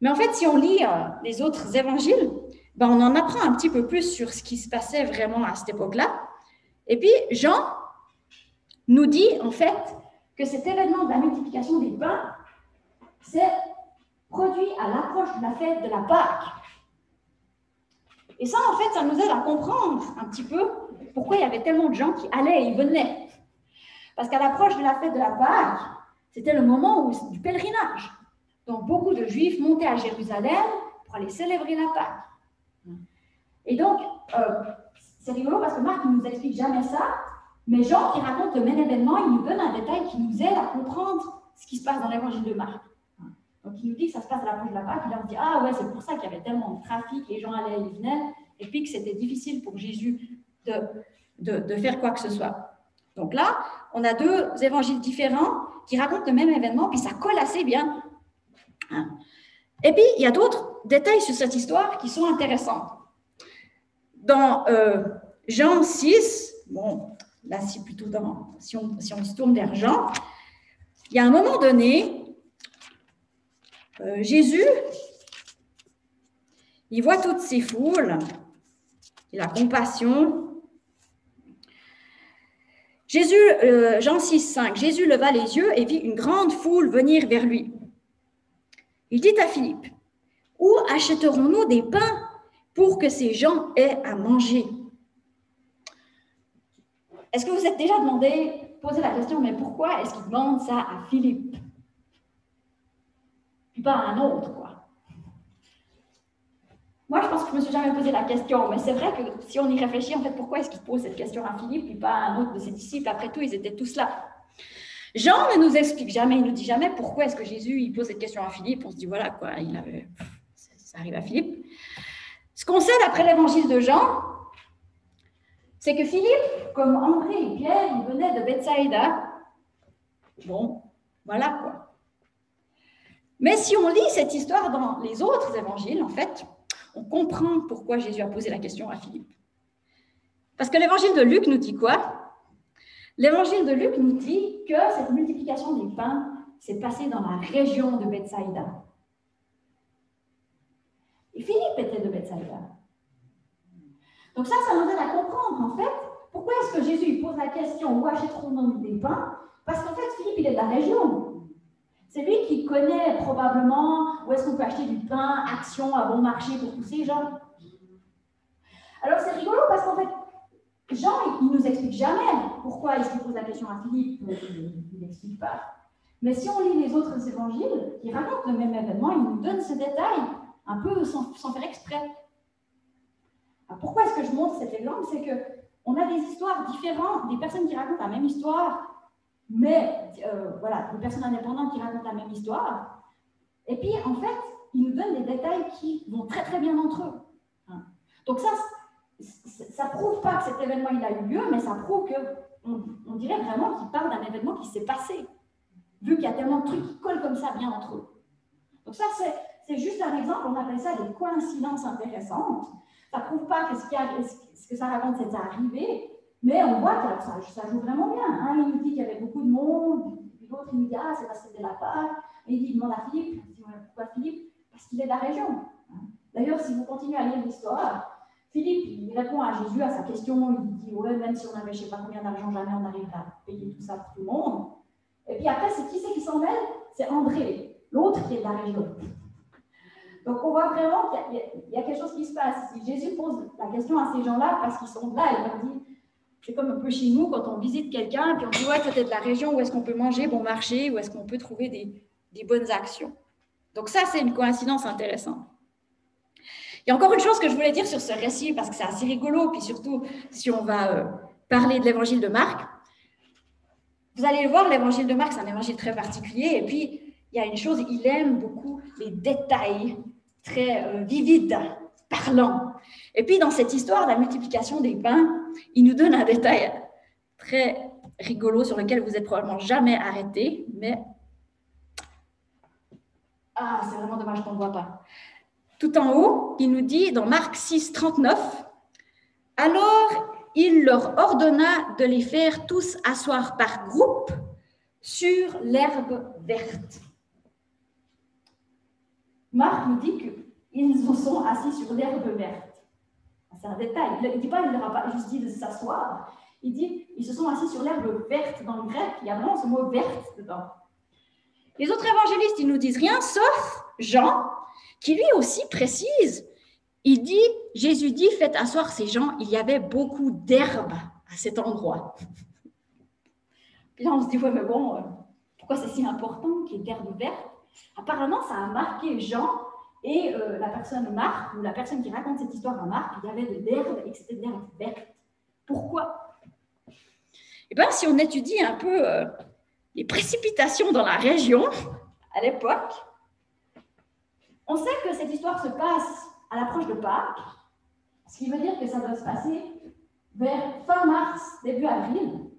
Mais en fait, si on lit les autres évangiles, ben, on en apprend un petit peu plus sur ce qui se passait vraiment à cette époque-là. Et puis, Jean nous dit, en fait, que cet événement de la multiplication des pains, c'est produit à l'approche de la fête de la Pâque. Et ça, en fait, ça nous aide à comprendre un petit peu pourquoi il y avait tellement de gens qui allaient et venaient. Parce qu'à l'approche de la fête de la Pâque, c'était le moment du pèlerinage. Donc, beaucoup de Juifs montaient à Jérusalem pour aller célébrer la Pâque. Et donc, c'est rigolo parce que Marc ne nous explique jamais ça, mais Jean, qui raconte le même événement, il nous donne un détail qui nous aide à comprendre ce qui se passe dans l'évangile de Marc. Donc, il nous dit que ça se passe à l'approche de la Pâque. Il leur dit, ah ouais, c'est pour ça qu'il y avait tellement de trafic, les gens allaient et venaient, et puis que c'était difficile pour Jésus de faire quoi que ce soit. Donc là, on a 2 évangiles différents qui racontent le même événement, puis ça colle assez bien. Et puis, il y a d'autres détails sur cette histoire qui sont intéressants. Dans Jean 6, bon, là, c'est plutôt si on se tourne vers Jean, il y a un moment donné, Jésus, il voit toutes ces foules, il a compassion. Jean 6, 5, Jésus leva les yeux et vit une grande foule venir vers lui. Il dit à Philippe, où achèterons-nous des pains pour que ces gens aient à manger? Est-ce que vous êtes déjà posé la question, mais pourquoi est-ce qu'il demande ça à Philippe? Puis pas à un autre, quoi. Moi, je pense que je ne me suis jamais posé la question, mais c'est vrai que si on y réfléchit, en fait, pourquoi est-ce qu'il pose cette question à Philippe, puis pas à un autre de ses disciples? Après tout, ils étaient tous là. Jean ne nous explique jamais, il ne nous dit jamais pourquoi est-ce que Jésus il pose cette question à Philippe. On se dit, voilà, quoi, ça arrive à Philippe. Ce qu'on sait d'après l'évangile de Jean, c'est que Philippe, comme André et Pierre, ils venaient de Bethsaïda. Bon, voilà, quoi. Mais si on lit cette histoire dans les autres évangiles, en fait, on comprend pourquoi Jésus a posé la question à Philippe. Parce que l'évangile de Luc nous dit quoi? L'évangile de Luc nous dit que cette multiplication des pains s'est passée dans la région de Bethsaïda. Et Philippe était de Bethsaïda. Donc ça nous aide à comprendre, en fait, pourquoi est-ce que Jésus pose la question où achèterons-nous des pains? Parce qu'en fait, Philippe, il est de la région. C'est lui qui connaît probablement où est-ce qu'on peut acheter du pain, Action, à bon marché pour tous ces gens. Alors c'est rigolo parce qu'en fait, Jean, il ne nous explique jamais pourquoi est-ce qu'il pose la question à Philippe, il n'explique pas. Mais si on lit les autres évangiles qui racontent le même événement, ils nous donnent ce détail, un peu sans faire exprès. Alors pourquoi est-ce que je montre cet exemple? C'est qu'on a des histoires différentes, des personnes qui racontent la même histoire, mais voilà, des personnes indépendantes qui racontent la même histoire. Et puis, en fait, ils nous donnent des détails qui vont très très bien entre eux. Donc ça prouve pas que cet événement il a eu lieu, mais ça prouve qu'on dirait vraiment qu'il parle d'un événement qui s'est passé, vu qu'il y a tellement de trucs qui collent comme ça bien entre eux. Donc ça, c'est juste un exemple, on appelle ça des coïncidences intéressantes. Ça prouve pas que ce que ça raconte, c'est arrivé, mais on voit que ça joue vraiment bien. Un, il nous dit qu'il y avait beaucoup de monde, puis l'autre, il nous dit, ah, c'est parce que c'était la Pâque. Et il demande à Philippe, pourquoi Philippe? Parce qu'il est de la région. D'ailleurs, si vous continuez à lire l'histoire, Philippe, il répond à Jésus, à sa question, il dit, ouais, même si on avait je ne sais pas combien d'argent, jamais on arriverait à payer tout ça pour tout le monde. Et puis après, c'est qui c'est qui s'en mêle? C'est André, l'autre qui est de la région. Donc on voit vraiment qu'il y a quelque chose qui se passe. Si Jésus pose la question à ces gens-là, parce qu'ils sont là, il leur dit, c'est comme un peu chez nous, quand on visite quelqu'un, puis on dit, ouais, toi, t'es de la région, où est-ce qu'on peut manger, bon marché, où est-ce qu'on peut trouver des bonnes actions. Donc ça, c'est une coïncidence intéressante. Il y a encore une chose que je voulais dire sur ce récit, parce que c'est assez rigolo, puis surtout si on va parler de l'évangile de Marc. Vous allez le voir, l'évangile de Marc, c'est un évangile très particulier, et puis il y a une chose, il aime beaucoup les détails très vivides, parlants. Et puis dans cette histoire de la multiplication des pains, il nous donne un détail très rigolo sur lequel vous n'êtes probablement jamais arrêté, mais c'est vraiment dommage qu'on ne le voit pas. Tout en haut, il nous dit dans Marc 6, 39, « Alors il leur ordonna de les faire tous asseoir par groupe sur l'herbe verte. » Marc nous dit qu'ils se sont assis sur l'herbe verte. C'est un détail. Il ne dit pas, il ne leur a pas juste dit de s'asseoir. Il dit, ils se sont assis sur l'herbe verte. Dans le grec, il y a vraiment ce mot verte dedans. Les autres évangélistes, ils ne nous disent rien, sauf Jean, qui lui aussi précise. Il dit, Jésus dit, faites asseoir ces gens, il y avait beaucoup d'herbe à cet endroit. Puis là, on se dit, ouais, mais bon, pourquoi c'est si important qu'il y ait d'herbe verte? Apparemment, ça a marqué Jean et la personne Marc, ou la personne qui raconte cette histoire à Marc, il y avait de l'herbe et que c'était de l'herbe verte. Pourquoi? Eh bien, si on étudie un peu les précipitations dans la région à l'époque, on sait que cette histoire se passe à l'approche de Pâques, ce qui veut dire que ça doit se passer vers fin mars, début avril,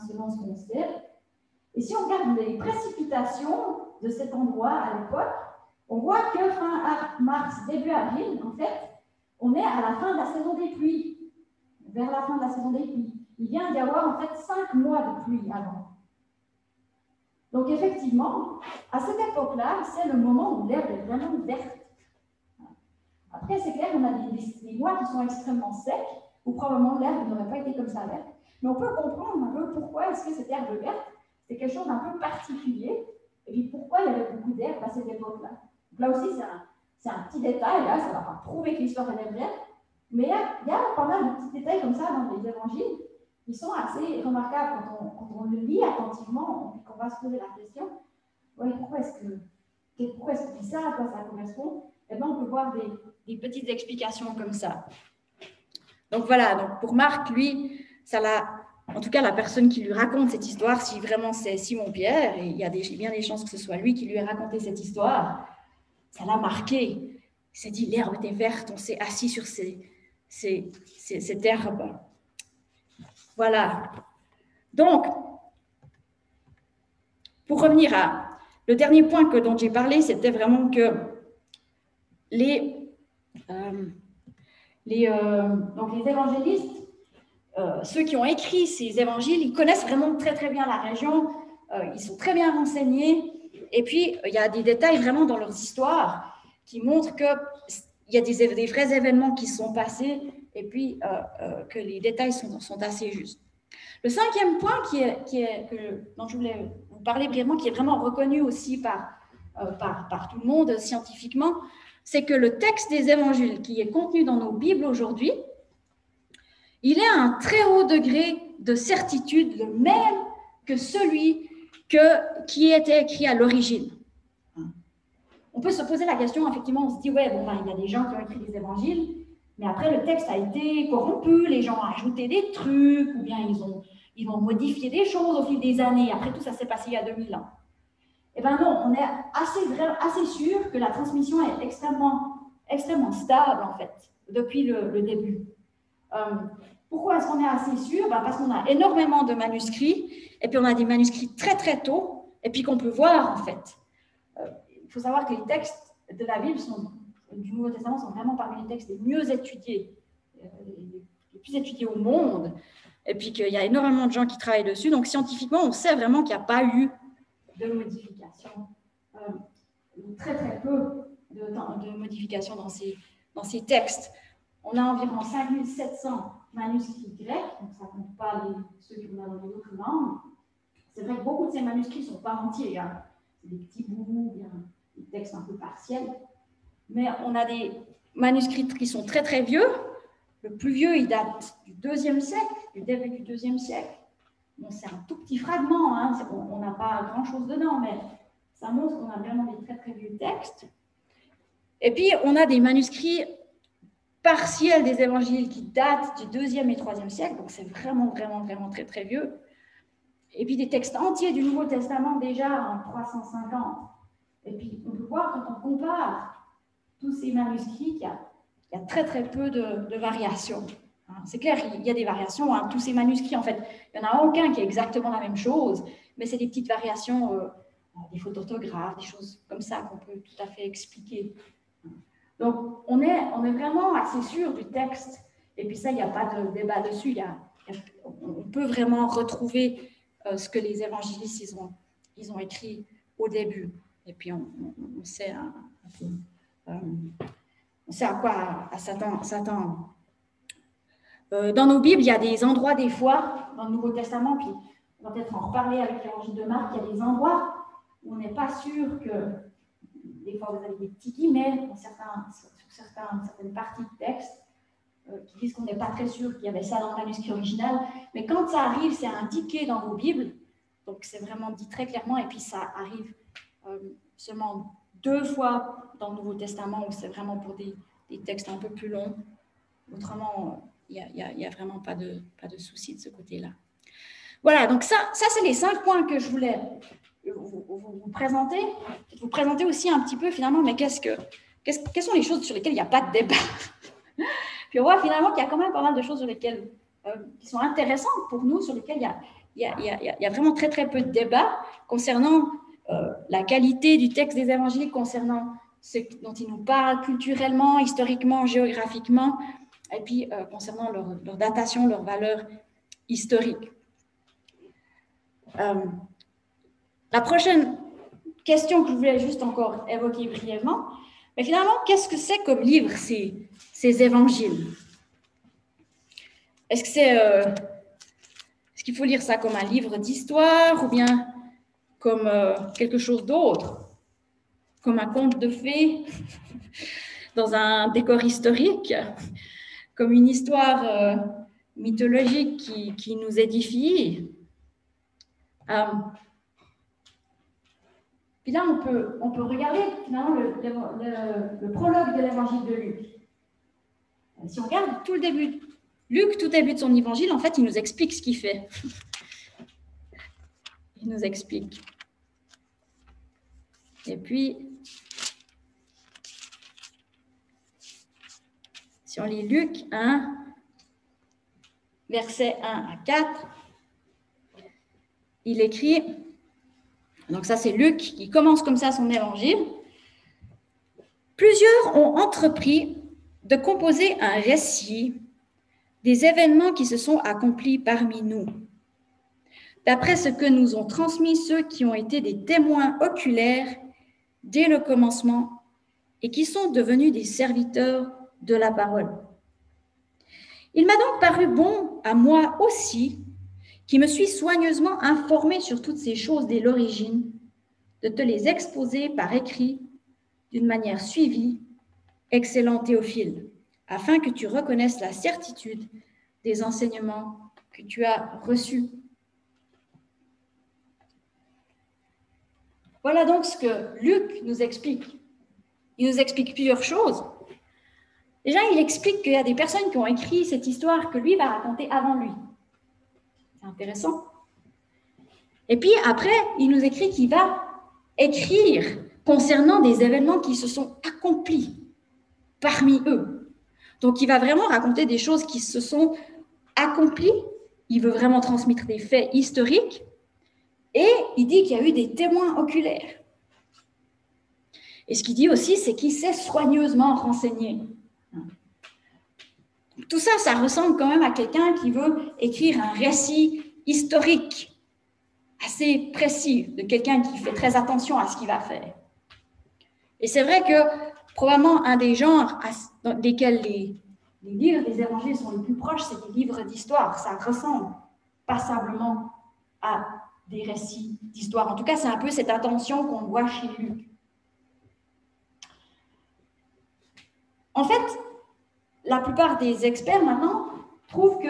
selon ce qu'on sait. Et si on regarde les précipitations de cet endroit à l'époque, on voit que fin mars, début avril, en fait, on est à la fin de la saison des pluies, vers la fin de la saison des pluies. Il vient d'y avoir en fait 5 mois de pluie avant. Donc effectivement, à cette époque-là, c'est le moment où l'herbe est vraiment verte. Après, c'est clair, on a des mois qui sont extrêmement secs, où probablement l'herbe n'aurait pas été comme ça verte. Mais on peut comprendre un peu pourquoi est-ce que cette herbe verte, c'est quelque chose d'un peu particulier, et puis pourquoi il y avait beaucoup d'herbe à cette époque-là. Donc là aussi, c'est un petit détail, là, ça ne va pas prouver que l'histoire est vraie, mais il y a pas mal de petits détails comme ça dans les évangiles qui sont assez remarquables quand on le lit attentivement et qu'on va se poser la question, ouais, pourquoi est-ce que dit ça, à quoi ça correspond? Et bien, on peut voir des petites explications comme ça. Donc voilà, donc pour Marc, lui, en tout cas la personne qui lui raconte cette histoire, si vraiment c'est Simon-Pierre, et il y a bien des chances que ce soit lui qui lui ait raconté cette histoire, ça l'a marqué. Il s'est dit, l'herbe était verte, on s'est assis sur cette herbe. Voilà. Donc, pour revenir le dernier point dont j'ai parlé, c'était vraiment que les évangélistes, ceux qui ont écrit ces évangiles, ils connaissent vraiment très très bien la région, ils sont très bien renseignés, et puis il y a des détails vraiment dans leurs histoires qui montrent qu'il y a des vrais événements qui se sont passés, et puis que les détails sont assez justes. Le cinquième point dont je voulais vous parler brièvement, qui est vraiment reconnu aussi par tout le monde scientifiquement, c'est que le texte des évangiles qui est contenu dans nos Bibles aujourd'hui, il est à un très haut degré de certitude, le même que celui qui était écrit à l'origine. On peut se poser la question, effectivement, on se dit, ouais, bon, il y a des gens qui ont écrit des évangiles, mais après, le texte a été corrompu, les gens ont ajouté des trucs, ou bien ils ont modifié des choses au fil des années. Après tout, ça s'est passé il y a 2000 ans. Eh bien non, on est assez sûr que la transmission est extrêmement stable, en fait, depuis le début. Pourquoi est-ce qu'on est assez sûr? Parce qu'on a énormément de manuscrits, et puis on a des manuscrits très très tôt, et puis qu'on peut voir, en fait. Il faut savoir que les textes de la Bible du Nouveau Testament sont vraiment parmi les textes les mieux étudiés, les plus étudiés au monde, et puis qu'il y a énormément de gens qui travaillent dessus. Donc scientifiquement, on sait vraiment qu'il n'y a pas eu de modifications, très très peu de modifications dans ces textes. On a environ 5700 manuscrits grecs, donc ça ne compte pas ceux qu'on a dans les autres langues. C'est vrai que beaucoup de ces manuscrits ne sont pas entiers, hein. C'est des petits bouts, bien des textes un peu partiels. Mais on a des manuscrits qui sont très très vieux. Le plus vieux, il date du IIe siècle, du début du IIe siècle. Bon, c'est un tout petit fragment, hein. On n'a pas grand-chose dedans, mais ça montre qu'on a vraiment des très très vieux textes. Et puis, on a des manuscrits partiels des évangiles qui datent du IIe et IIIe siècle, donc c'est vraiment très très vieux. Et puis des textes entiers du Nouveau Testament déjà en 350. Et puis, on peut voir quand on compare tous ces manuscrits qu'il y a très très peu de variations. C'est clair, il y a des variations, hein. Tous ces manuscrits, en fait, il n'y en a aucun qui est exactement la même chose, mais c'est des petites variations, des fautes d'orthographe, des choses comme ça qu'on peut tout à fait expliquer. Donc, on est vraiment assez sûr du texte, et puis ça, il n'y a pas de débat dessus. On peut vraiment retrouver ce que les évangélistes ils ont écrit au début, et puis on sait on sait à quoi s'attendre. Dans nos Bibles, il y a des endroits, des fois, dans le Nouveau Testament, puis on va peut-être en reparler avec l'évangile de Marc, il y a des endroits où on n'est pas sûr que, des fois vous avez des petits guillemets sur certaines parties de texte qui disent qu'on n'est pas très sûr qu'il y avait ça dans le manuscrit original, mais quand ça arrive, c'est indiqué dans vos Bibles, donc c'est vraiment dit très clairement, et puis ça arrive seulement 2 fois dans le Nouveau Testament où c'est vraiment pour des textes un peu plus longs. Autrement, il n'y a vraiment pas de souci de ce côté-là. Voilà, donc ça c'est les 5 points que je voulais vous présenter. Vous présenter aussi un petit peu finalement, mais quelles sont les choses sur lesquelles il n'y a pas de débat. Puis on voit finalement qu'il y a quand même pas mal de choses sur lesquelles, qui sont intéressantes pour nous, sur lesquelles il y a vraiment très très peu de débat concernant la qualité du texte des évangiles, concernant ce dont ils nous parlent culturellement, historiquement, géographiquement, et puis concernant leur datation, leur valeur historique. La prochaine question que je voulais juste encore évoquer brièvement, mais finalement, qu'est-ce que c'est comme livre, ces évangiles? Est-ce qu'il faut lire ça comme un livre d'histoire ou bien comme quelque chose d'autre, comme un conte de fées dans un décor historique, comme une histoire mythologique qui nous édifie? Puis là, on peut regarder finalement le prologue de l'évangile de Luc. Si on regarde tout le début, Luc, tout début de son évangile, en fait, il nous explique ce qu'il fait. Il nous explique. Et puis, si on lit Luc 1, versets 1 à 4, il écrit, donc ça c'est Luc qui commence comme ça son évangile. Plusieurs ont entrepris de composer un récit des événements qui se sont accomplis parmi nous, d'après ce que nous ont transmis ceux qui ont été des témoins oculaires dès le commencement et qui sont devenus des serviteurs de la parole. Il m'a donc paru bon à moi aussi qui me suis soigneusement informé sur toutes ces choses dès l'origine, de te les exposer par écrit d'une manière suivie, excellent Théophile, afin que tu reconnaisses la certitude des enseignements que tu as reçus. Voilà donc ce que Luc nous explique. Il nous explique plusieurs choses. Déjà, il explique qu'il y a des personnes qui ont écrit cette histoire que lui va raconter avant lui. C'est intéressant. Et puis après, il nous écrit qu'il va écrire concernant des événements qui se sont accomplis parmi eux. Donc, il va vraiment raconter des choses qui se sont accomplies. Il veut vraiment transmettre des faits historiques. Et il dit qu'il y a eu des témoins oculaires. Et ce qu'il dit aussi, c'est qu'il s'est soigneusement renseigné. Tout ça, ça ressemble quand même à quelqu'un qui veut écrire un récit historique assez précis, de quelqu'un qui fait très attention à ce qu'il va faire. Et c'est vrai que probablement un des genres desquels les livres des évangiles sont les plus proches, c'est les livres d'histoire. Ça ressemble passablement à des récits d'histoire. En tout cas, c'est un peu cette attention qu'on voit chez Luc. En fait, la plupart des experts maintenant trouvent que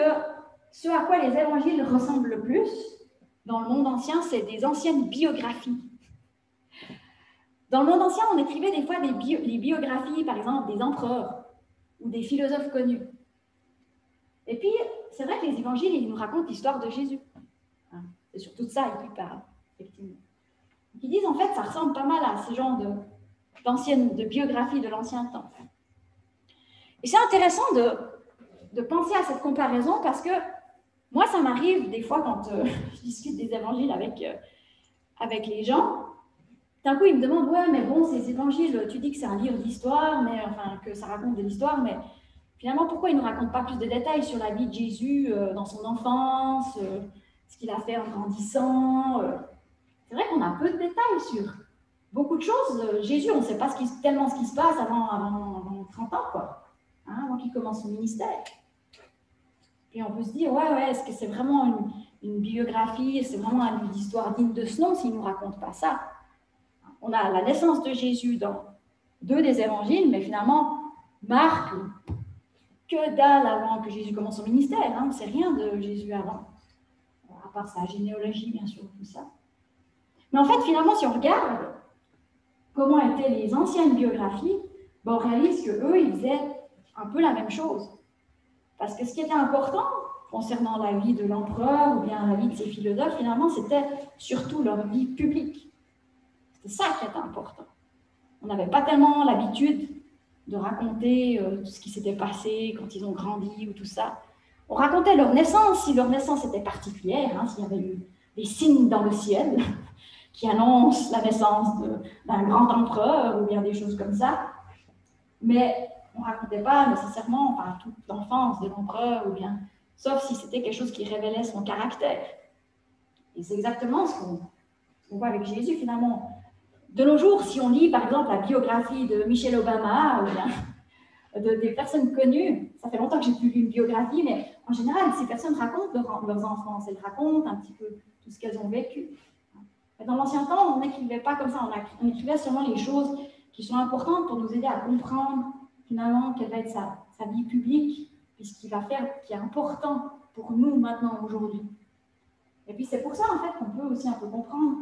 ce à quoi les évangiles ressemblent le plus dans le monde ancien, c'est des anciennes biographies. Dans le monde ancien, on écrivait des fois les biographies, par exemple, des empereurs ou des philosophes connus. Et puis, c'est vrai que les évangiles, ils nous racontent l'histoire de Jésus. C'est surtout de ça qu'ils parlent, effectivement. Donc, ils disent, en fait, ça ressemble pas mal à ce genre de biographies de l'ancien temps. Et c'est intéressant de penser à cette comparaison parce que moi, ça m'arrive des fois quand je discute des évangiles avec les gens. D'un coup, ils me demandent, ouais, mais bon, ces évangiles, tu dis que c'est un livre d'histoire, mais enfin, que ça raconte de l'histoire, mais finalement, pourquoi ils ne nous racontent pas plus de détails sur la vie de Jésus dans son enfance, ce qu'il a fait en grandissant C'est vrai qu'on a peu de détails sur beaucoup de choses. Jésus, on ne sait pas tellement ce qui se passe avant 30 ans, quoi, avant qu'il commence son ministère. Et on peut se dire, ouais, est-ce que c'est vraiment une biographie, c'est vraiment un livre d'histoire digne de ce nom s'il ne nous raconte pas ça? On a la naissance de Jésus dans 2 des évangiles, mais finalement, Marc, que dalle avant que Jésus commence son ministère. On ne sait rien de Jésus avant, à part sa généalogie, bien sûr, tout ça. Mais en fait, finalement, si on regarde comment étaient les anciennes biographies, on réalise qu'eux, ils faisaient un peu la même chose. Parce que ce qui était important concernant la vie de l'empereur ou bien la vie de ses philosophes, finalement, c'était surtout leur vie publique. C'était ça qui était important. On n'avait pas tellement l'habitude de raconter tout ce qui s'était passé quand ils ont grandi ou tout ça. On racontait leur naissance, si leur naissance était particulière, s'il y avait eu des signes dans le ciel qui annoncent la naissance d'un grand empereur ou bien des choses comme ça. Mais on ne racontait pas nécessairement toute l'enfance de l'empereur, ou bien, sauf si c'était quelque chose qui révélait son caractère. Et c'est exactement ce qu'on voit avec Jésus, finalement. De nos jours, si on lit, par exemple, la biographie de Michelle Obama, ou bien des personnes connues, ça fait longtemps que je n'ai plus lu une biographie, mais en général, ces personnes racontent leurs enfances, elles racontent un petit peu tout ce qu'elles ont vécu. Mais dans l'ancien temps, on n'écrivait pas comme ça, on écrivait seulement les choses qui sont importantes pour nous aider à comprendre finalement quelle va être sa vie publique, puis ce qu'il va faire qui est important pour nous maintenant, aujourd'hui. Et puis c'est pour ça, en fait, qu'on peut aussi un peu comprendre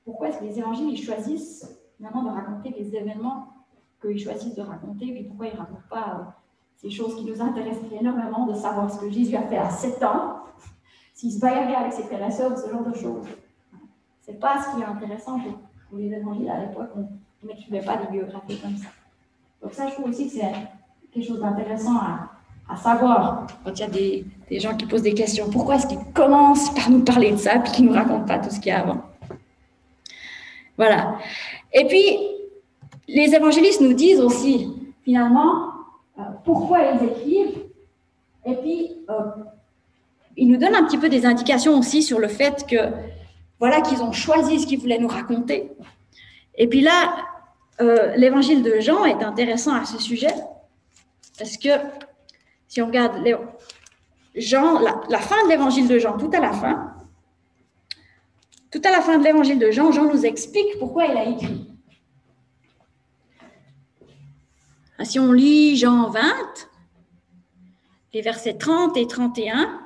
pourquoi est-ce que les évangiles, ils choisissent finalement de raconter les événements qu'ils choisissent de raconter, puis pourquoi ils ne racontent pas ces choses qui nous intéressent énormément, de savoir ce que Jésus a fait à 7 ans, s'il se bagarrait avec ses frères et sœurs, ce genre de choses. Ce n'est pas ce qui est intéressant pour les évangiles à l'époque, on n'écrivait pas des biographies comme ça. Donc ça, je trouve aussi que c'est quelque chose d'intéressant à savoir quand il y a des gens qui posent des questions. Pourquoi est-ce qu'ils commencent par nous parler de ça puis qu'ils ne nous racontent pas tout ce qu'il y a avant? Voilà. Et puis, les évangélistes nous disent aussi, finalement, pourquoi ils écrivent. Et puis, ils nous donnent un petit peu des indications aussi sur le fait que, voilà, qu'ils ont choisi ce qu'ils voulaient nous raconter. Et puis là, l'évangile de Jean est intéressant à ce sujet, parce que si on regarde Jean, la fin de l'évangile de Jean, tout à la fin de l'évangile de Jean, Jean nous explique pourquoi il a écrit. Si on lit Jean 20, les versets 30 et 31,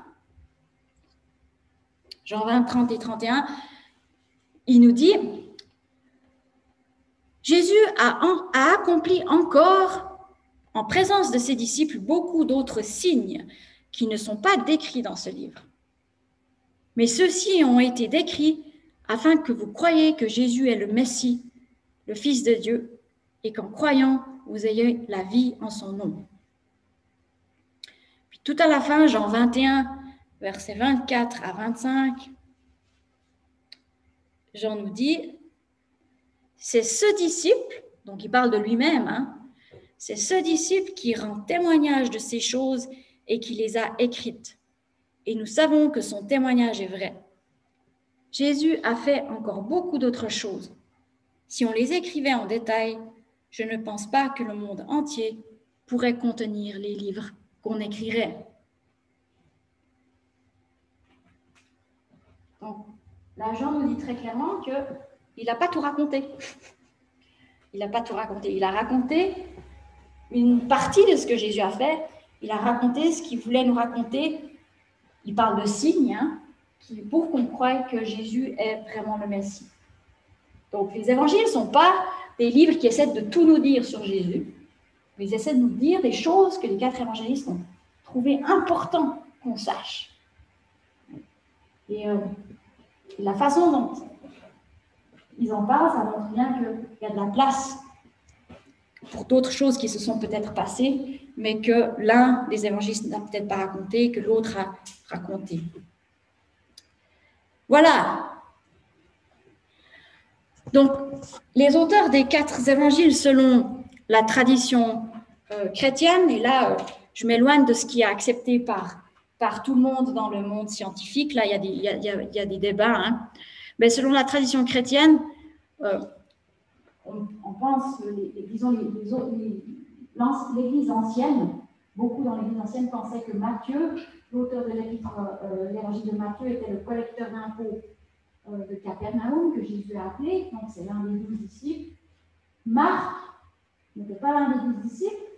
Jean 20, 30 et 31, il nous dit, Jésus a accompli encore en présence de ses disciples beaucoup d'autres signes qui ne sont pas décrits dans ce livre. Mais ceux-ci ont été décrits afin que vous croyiez que Jésus est le Messie, le Fils de Dieu, et qu'en croyant, vous ayez la vie en son nom. Puis tout à la fin, Jean 21, versets 24 à 25, Jean nous dit, c'est ce disciple, donc il parle de lui-même, c'est ce disciple qui rend témoignage de ces choses et qui les a écrites. Et nous savons que son témoignage est vrai. Jésus a fait encore beaucoup d'autres choses. Si on les écrivait en détail, je ne pense pas que le monde entier pourrait contenir les livres qu'on écrirait. Donc, là, Jean nous dit très clairement qu'il n'a pas tout raconté. Il n'a pas tout raconté. Il a raconté une partie de ce que Jésus a fait. Il a raconté ce qu'il voulait nous raconter. Il parle de signes, pour qu'on croie que Jésus est vraiment le Messie. Donc, les évangiles ne sont pas des livres qui essaient de tout nous dire sur Jésus, mais ils essaient de nous dire des choses que les 4 évangélistes ont trouvé important qu'on sache. Et la façon dont ils en parlent, ça montre bien qu'il y a de la place pour d'autres choses qui se sont peut-être passées, mais que l'un des évangélistes n'a peut-être pas raconté, que l'autre a raconté. Voilà. Donc, les auteurs des 4 évangiles selon la tradition chrétienne, et là, je m'éloigne de ce qui est accepté par tout le monde dans le monde scientifique, là, il y a des débats, mais selon la tradition chrétienne, on pense, l'Église ancienne, beaucoup dans l'Église ancienne pensaient que Matthieu, l'auteur de l'évangile de Matthieu, était le collecteur d'impôts de Capernaum, que Jésus a appelé, donc c'est l'un des 12 disciples. Marc n'était pas l'un des 12 disciples,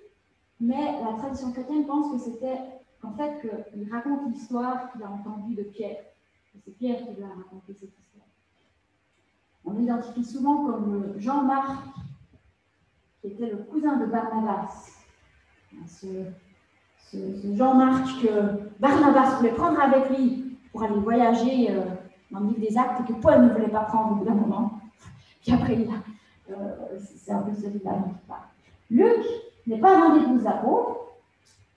mais la tradition chrétienne pense que c'était, en fait, qu'il raconte l'histoire qu'il a entendue de Pierre. Et c'est Pierre qui lui a raconté cette histoire. On l'identifie souvent comme Jean-Marc, qui était le cousin de Barnabas. Ce Jean-Marc que Barnabas voulait prendre avec lui pour aller voyager dans le livre des Actes et que Paul ne voulait pas prendre au bout d'un moment. Puis après, c'est un peu celui-là qui parle. Luc n'est pas l'un des 12 apôtres,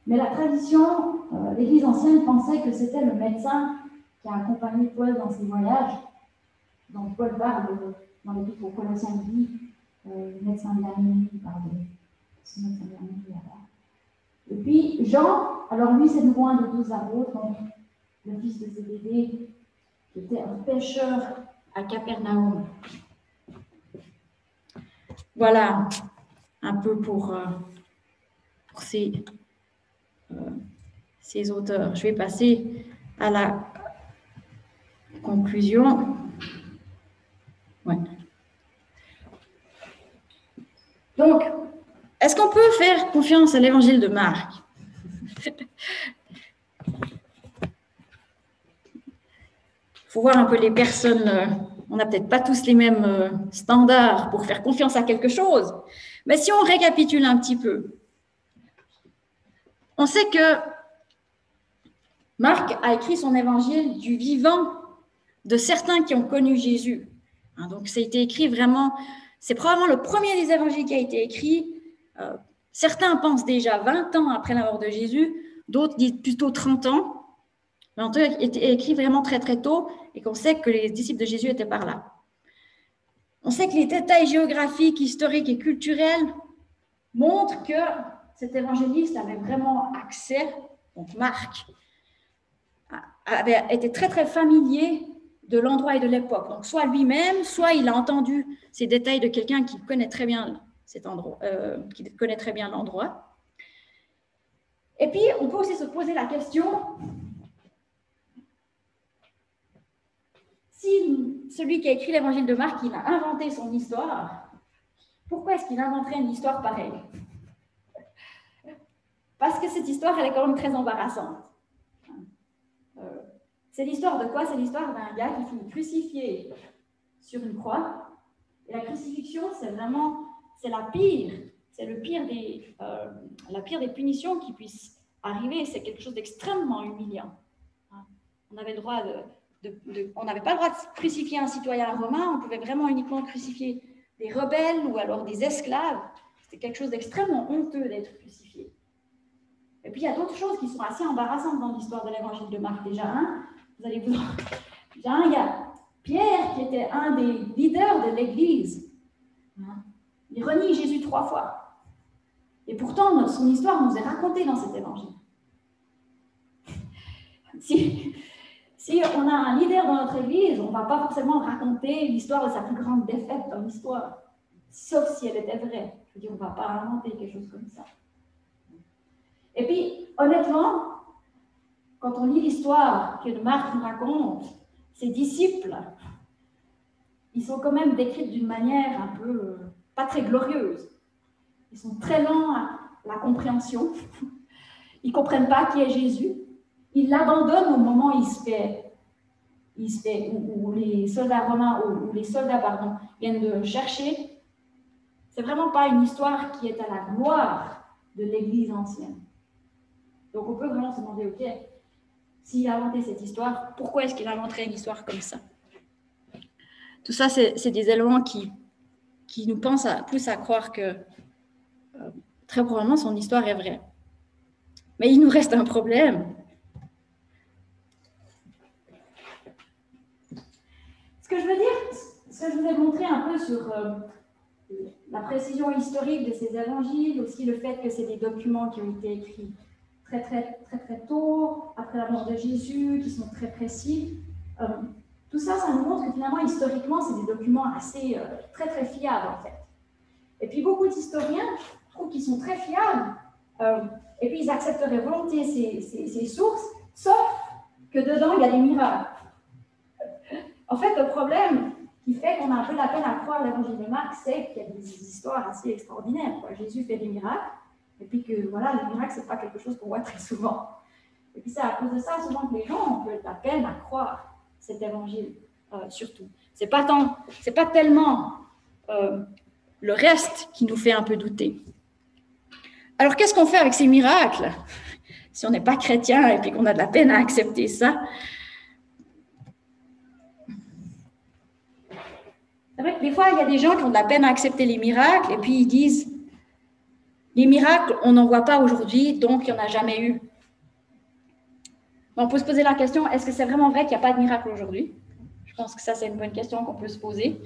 mais la tradition, l'Église ancienne pensait que c'était le médecin qui a accompagné Paul dans ses voyages. Donc Paul parle dans l'Épître aux Colossiens, il dit médecin de l'Arménie, pardon. C'est médecin de l'Arménie là-bas. Et puis Jean, alors lui c'est nouveau un des 12 apôtres, donc le fils de Zébédée, qui était un pêcheur à Capernaum. Voilà un peu pour ces auteurs. Je vais passer à la conclusion. Ouais. Donc, est-ce qu'on peut faire confiance à l'évangile de Marc? Il faut voir un peu les personnes. On n'a peut-être pas tous les mêmes standards pour faire confiance à quelque chose. Mais si on récapitule un petit peu, on sait que Marc a écrit son évangile du vivant de certains qui ont connu Jésus. Donc, ça a été écrit vraiment, c'est probablement le premier des évangiles qui a été écrit. Certains pensent déjà 20 ans après la mort de Jésus, d'autres disent plutôt 30 ans. Mais en tout cas, il a été écrit vraiment très très tôt et qu'on sait que les disciples de Jésus étaient par là. On sait que les détails géographiques, historiques et culturels montrent que cet évangéliste avait vraiment accès, donc Marc, avait été très très familier de l'endroit et de l'époque. Donc soit lui-même, soit il a entendu ces détails de quelqu'un qui connaît très bien cet endroit, qui connaît très bien l'endroit. Et puis, on peut aussi se poser la question, si celui qui a écrit l'évangile de Marc, il a inventé son histoire, pourquoi est-ce qu'il inventerait une histoire pareille? Parce que cette histoire, elle est quand même très embarrassante. C'est l'histoire de quoi? C'est l'histoire d'un gars qui finit crucifié sur une croix. Et la crucifixion, c'est vraiment, c'est la pire des punitions qui puissent arriver. C'est quelque chose d'extrêmement humiliant. On avait le droit on n'avait pas le droit de crucifier un citoyen romain, on pouvait vraiment uniquement crucifier des rebelles ou alors des esclaves. C'était quelque chose d'extrêmement honteux d'être crucifié. Et puis il y a d'autres choses qui sont assez embarrassantes dans l'histoire de l'évangile de Marc. Déjà, vous allez vous... Déjà, il y a Pierre qui était un des leaders de l'Église. Il renie Jésus 3 fois. Et pourtant, son histoire nous est racontée dans cet évangile. Si on a un leader dans notre Église, on ne va pas forcément raconter l'histoire de sa plus grande défaite dans l'histoire, sauf si elle était vraie. Je veux dire, on ne va pas inventer quelque chose comme ça. Et puis, honnêtement, quand on lit l'histoire que Marc nous raconte, ses disciples, ils sont quand même décrits d'une manière un peu pas très glorieuse. Ils sont très lents à la compréhension. Ils ne comprennent pas qui est Jésus. Ils l'abandonnent au moment où où les soldats romains ou les soldats viennent de le chercher. C'est vraiment pas une histoire qui est à la gloire de l'Église ancienne. Donc on peut vraiment se demander, ok, s'il a inventé cette histoire, pourquoi est-ce qu'il inventerait une histoire comme ça? Tout ça, c'est des éléments qui nous pensent plus à croire que très probablement son histoire est vraie. Mais il nous reste un problème. Ce que je veux dire, ce que je vous ai montré un peu sur la précision historique de ces évangiles, aussi le fait que c'est des documents qui ont été écrits très, très, très, très tôt, après la mort de Jésus, qui sont très précis. Tout ça, ça nous montre que finalement, historiquement, c'est des documents assez très, très fiables, en fait. Et puis, beaucoup d'historiens trouvent qu'ils sont très fiables, et puis ils accepteraient volontiers ces sources, sauf que dedans, il y a des miracles. En fait, le problème qui fait qu'on a un peu la peine à croire l'évangile de Marc, c'est qu'il y a des histoires assez extraordinaires. Jésus fait des miracles, et puis que voilà, les miracles, ce n'est pas quelque chose qu'on voit très souvent. Et puis c'est à cause de ça, souvent, que les gens ont un peu la peine à croire cet évangile, surtout. Ce n'est pas tellement le reste qui nous fait un peu douter. Alors, qu'est-ce qu'on fait avec ces miracles? Si on n'est pas chrétien et puis qu'on a de la peine à accepter ça. C'est vrai que des fois, il y a des gens qui ont de la peine à accepter les miracles et puis ils disent les miracles, on n'en voit pas aujourd'hui, donc il n'y en a jamais eu. On peut se poser la question, est-ce que c'est vraiment vrai qu'il n'y a pas de miracle aujourd'hui? Je pense que ça, c'est une bonne question qu'on peut se poser.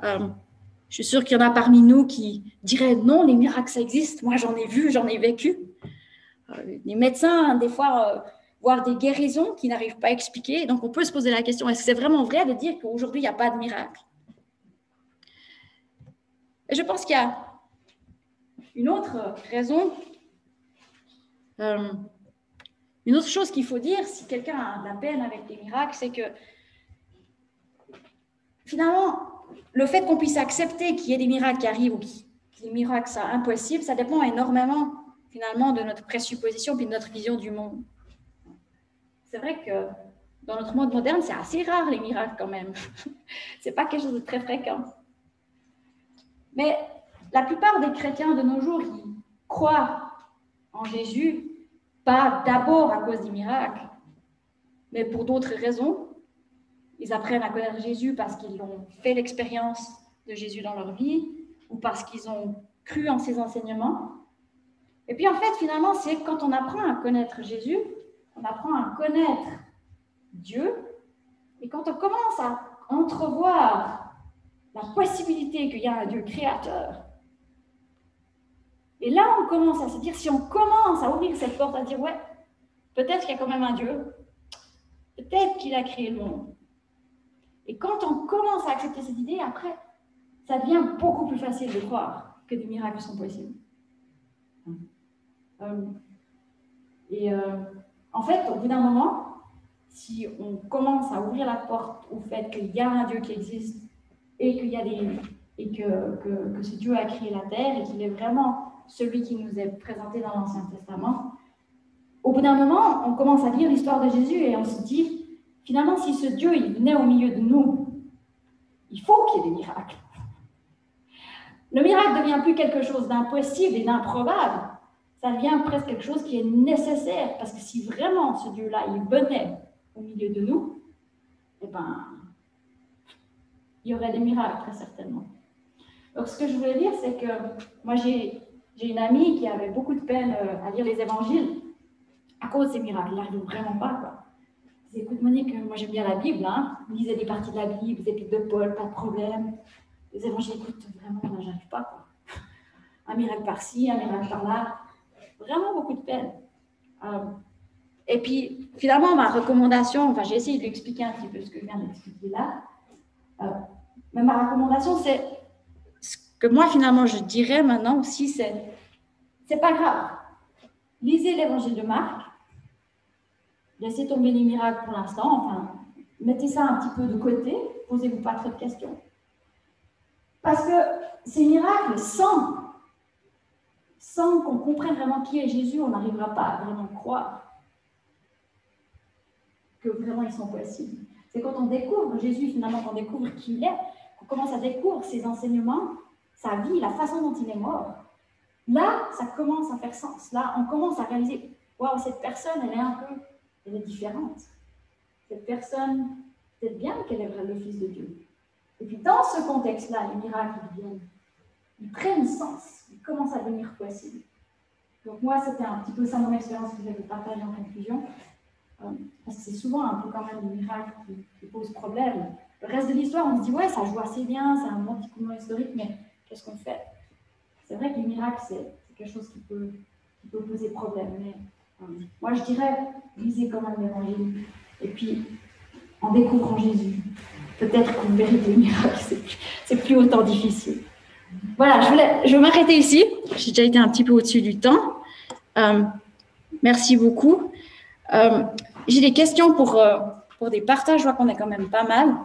Je suis sûre qu'il y en a parmi nous qui diraient non, les miracles, ça existe. Moi, j'en ai vu, j'en ai vécu. Les médecins, des fois, voient des guérisons qu'ils n'arrivent pas à expliquer. Donc, on peut se poser la question, est-ce que c'est vraiment vrai de dire qu'aujourd'hui, il n'y a pas de miracle? Et je pense qu'il y a une autre raison, une autre chose qu'il faut dire, si quelqu'un a de la peine avec les miracles, c'est que finalement, le fait qu'on puisse accepter qu'il y ait des miracles qui arrivent ou que les miracles sont impossibles, ça dépend énormément finalement de notre présupposition et de notre vision du monde. C'est vrai que dans notre monde moderne, c'est assez rare les miracles quand même. C'est pas quelque chose de très fréquent. Mais la plupart des chrétiens de nos jours, ils croient en Jésus, pas d'abord à cause des miracles, mais pour d'autres raisons. Ils apprennent à connaître Jésus parce qu'ils ont fait l'expérience de Jésus dans leur vie ou parce qu'ils ont cru en ses enseignements. Et puis en fait, finalement, c'est quand on apprend à connaître Jésus, on apprend à connaître Dieu, et quand on commence à entrevoir la possibilité qu'il y a un Dieu créateur, et là, on commence à se dire, si on commence à ouvrir cette porte, à dire, ouais, peut-être qu'il y a quand même un Dieu, peut-être qu'il a créé le monde. Et quand on commence à accepter cette idée, après, ça devient beaucoup plus facile de croire que des miracles sont possibles. En fait, au bout d'un moment, si on commence à ouvrir la porte au fait qu'il y a un Dieu qui existe et qu'il y a que ce Dieu a créé la terre et qu'il est vraiment celui qui nous est présenté dans l'Ancien Testament, au bout d'un moment, on commence à lire l'histoire de Jésus et on se dit, finalement, si ce Dieu il venait au milieu de nous, il faut qu'il y ait des miracles. Le miracle ne devient plus quelque chose d'impossible et d'improbable. Ça devient presque quelque chose qui est nécessaire, parce que si vraiment ce Dieu-là, il venait au milieu de nous, eh ben, il y aurait des miracles, très certainement. Donc, ce que je voulais dire, c'est que moi, j'ai une amie qui avait beaucoup de peine à lire les évangiles à cause de ces miracles. Elle n'arrive vraiment pas, quoi. Je dis, écoute, Monique, moi, j'aime bien la Bible, hein. Je lisais des parties de la Bible, des épîtres de Paul, pas de problème. Les évangiles, écoute, vraiment, là, j'arrive pas, quoi. Un miracle par-ci, un miracle par-là. Vraiment beaucoup de peine. Et puis, finalement, ma recommandation, enfin, j'ai essayé de lui expliquer un petit peu ce que je viens d'expliquer là. Mais ma recommandation, c'est ce que moi, finalement, je dirais maintenant aussi, c'est pas grave. Lisez l'évangile de Marc. Laissez tomber les miracles pour l'instant. Enfin, mettez ça un petit peu de côté. Posez-vous pas trop de questions. Parce que ces miracles, sans qu'on comprenne vraiment qui est Jésus, on n'arrivera pas à vraiment croire que vraiment ils sont possibles. C'est quand on découvre Jésus, finalement, qu'on découvre qui il est, qu'on commence à découvrir ses enseignements, sa vie, la façon dont il est mort. Là, ça commence à faire sens. Là, on commence à réaliser, waouh, cette personne, elle est différente. Cette personne, peut-être bien qu'elle est le Fils de Dieu. Et puis, dans ce contexte-là, les miracles viennent. Ils prennent sens, ils commencent à devenir possibles. Donc moi, c'était un petit peu ça mon expérience que j'avais partagée en conclusion. Parce que c'est souvent un peu quand même des miracles qui posent problème. Le reste de l'histoire, on se dit, ouais, ça joue assez bien, c'est un bon petit coup historique, mais qu'est-ce qu'on fait? C'est vrai que les miracles, c'est quelque chose qui peut poser problème. Mais moi, je dirais, lisez quand même l'Évangile. Et puis, en découvrant Jésus, peut-être que vous verrez que les miracles, c'est plus autant difficile. Voilà, je vais m'arrêter ici. J'ai déjà été un petit peu au-dessus du temps. Merci beaucoup. J'ai des questions pour des partages. Je vois qu'on est quand même pas mal.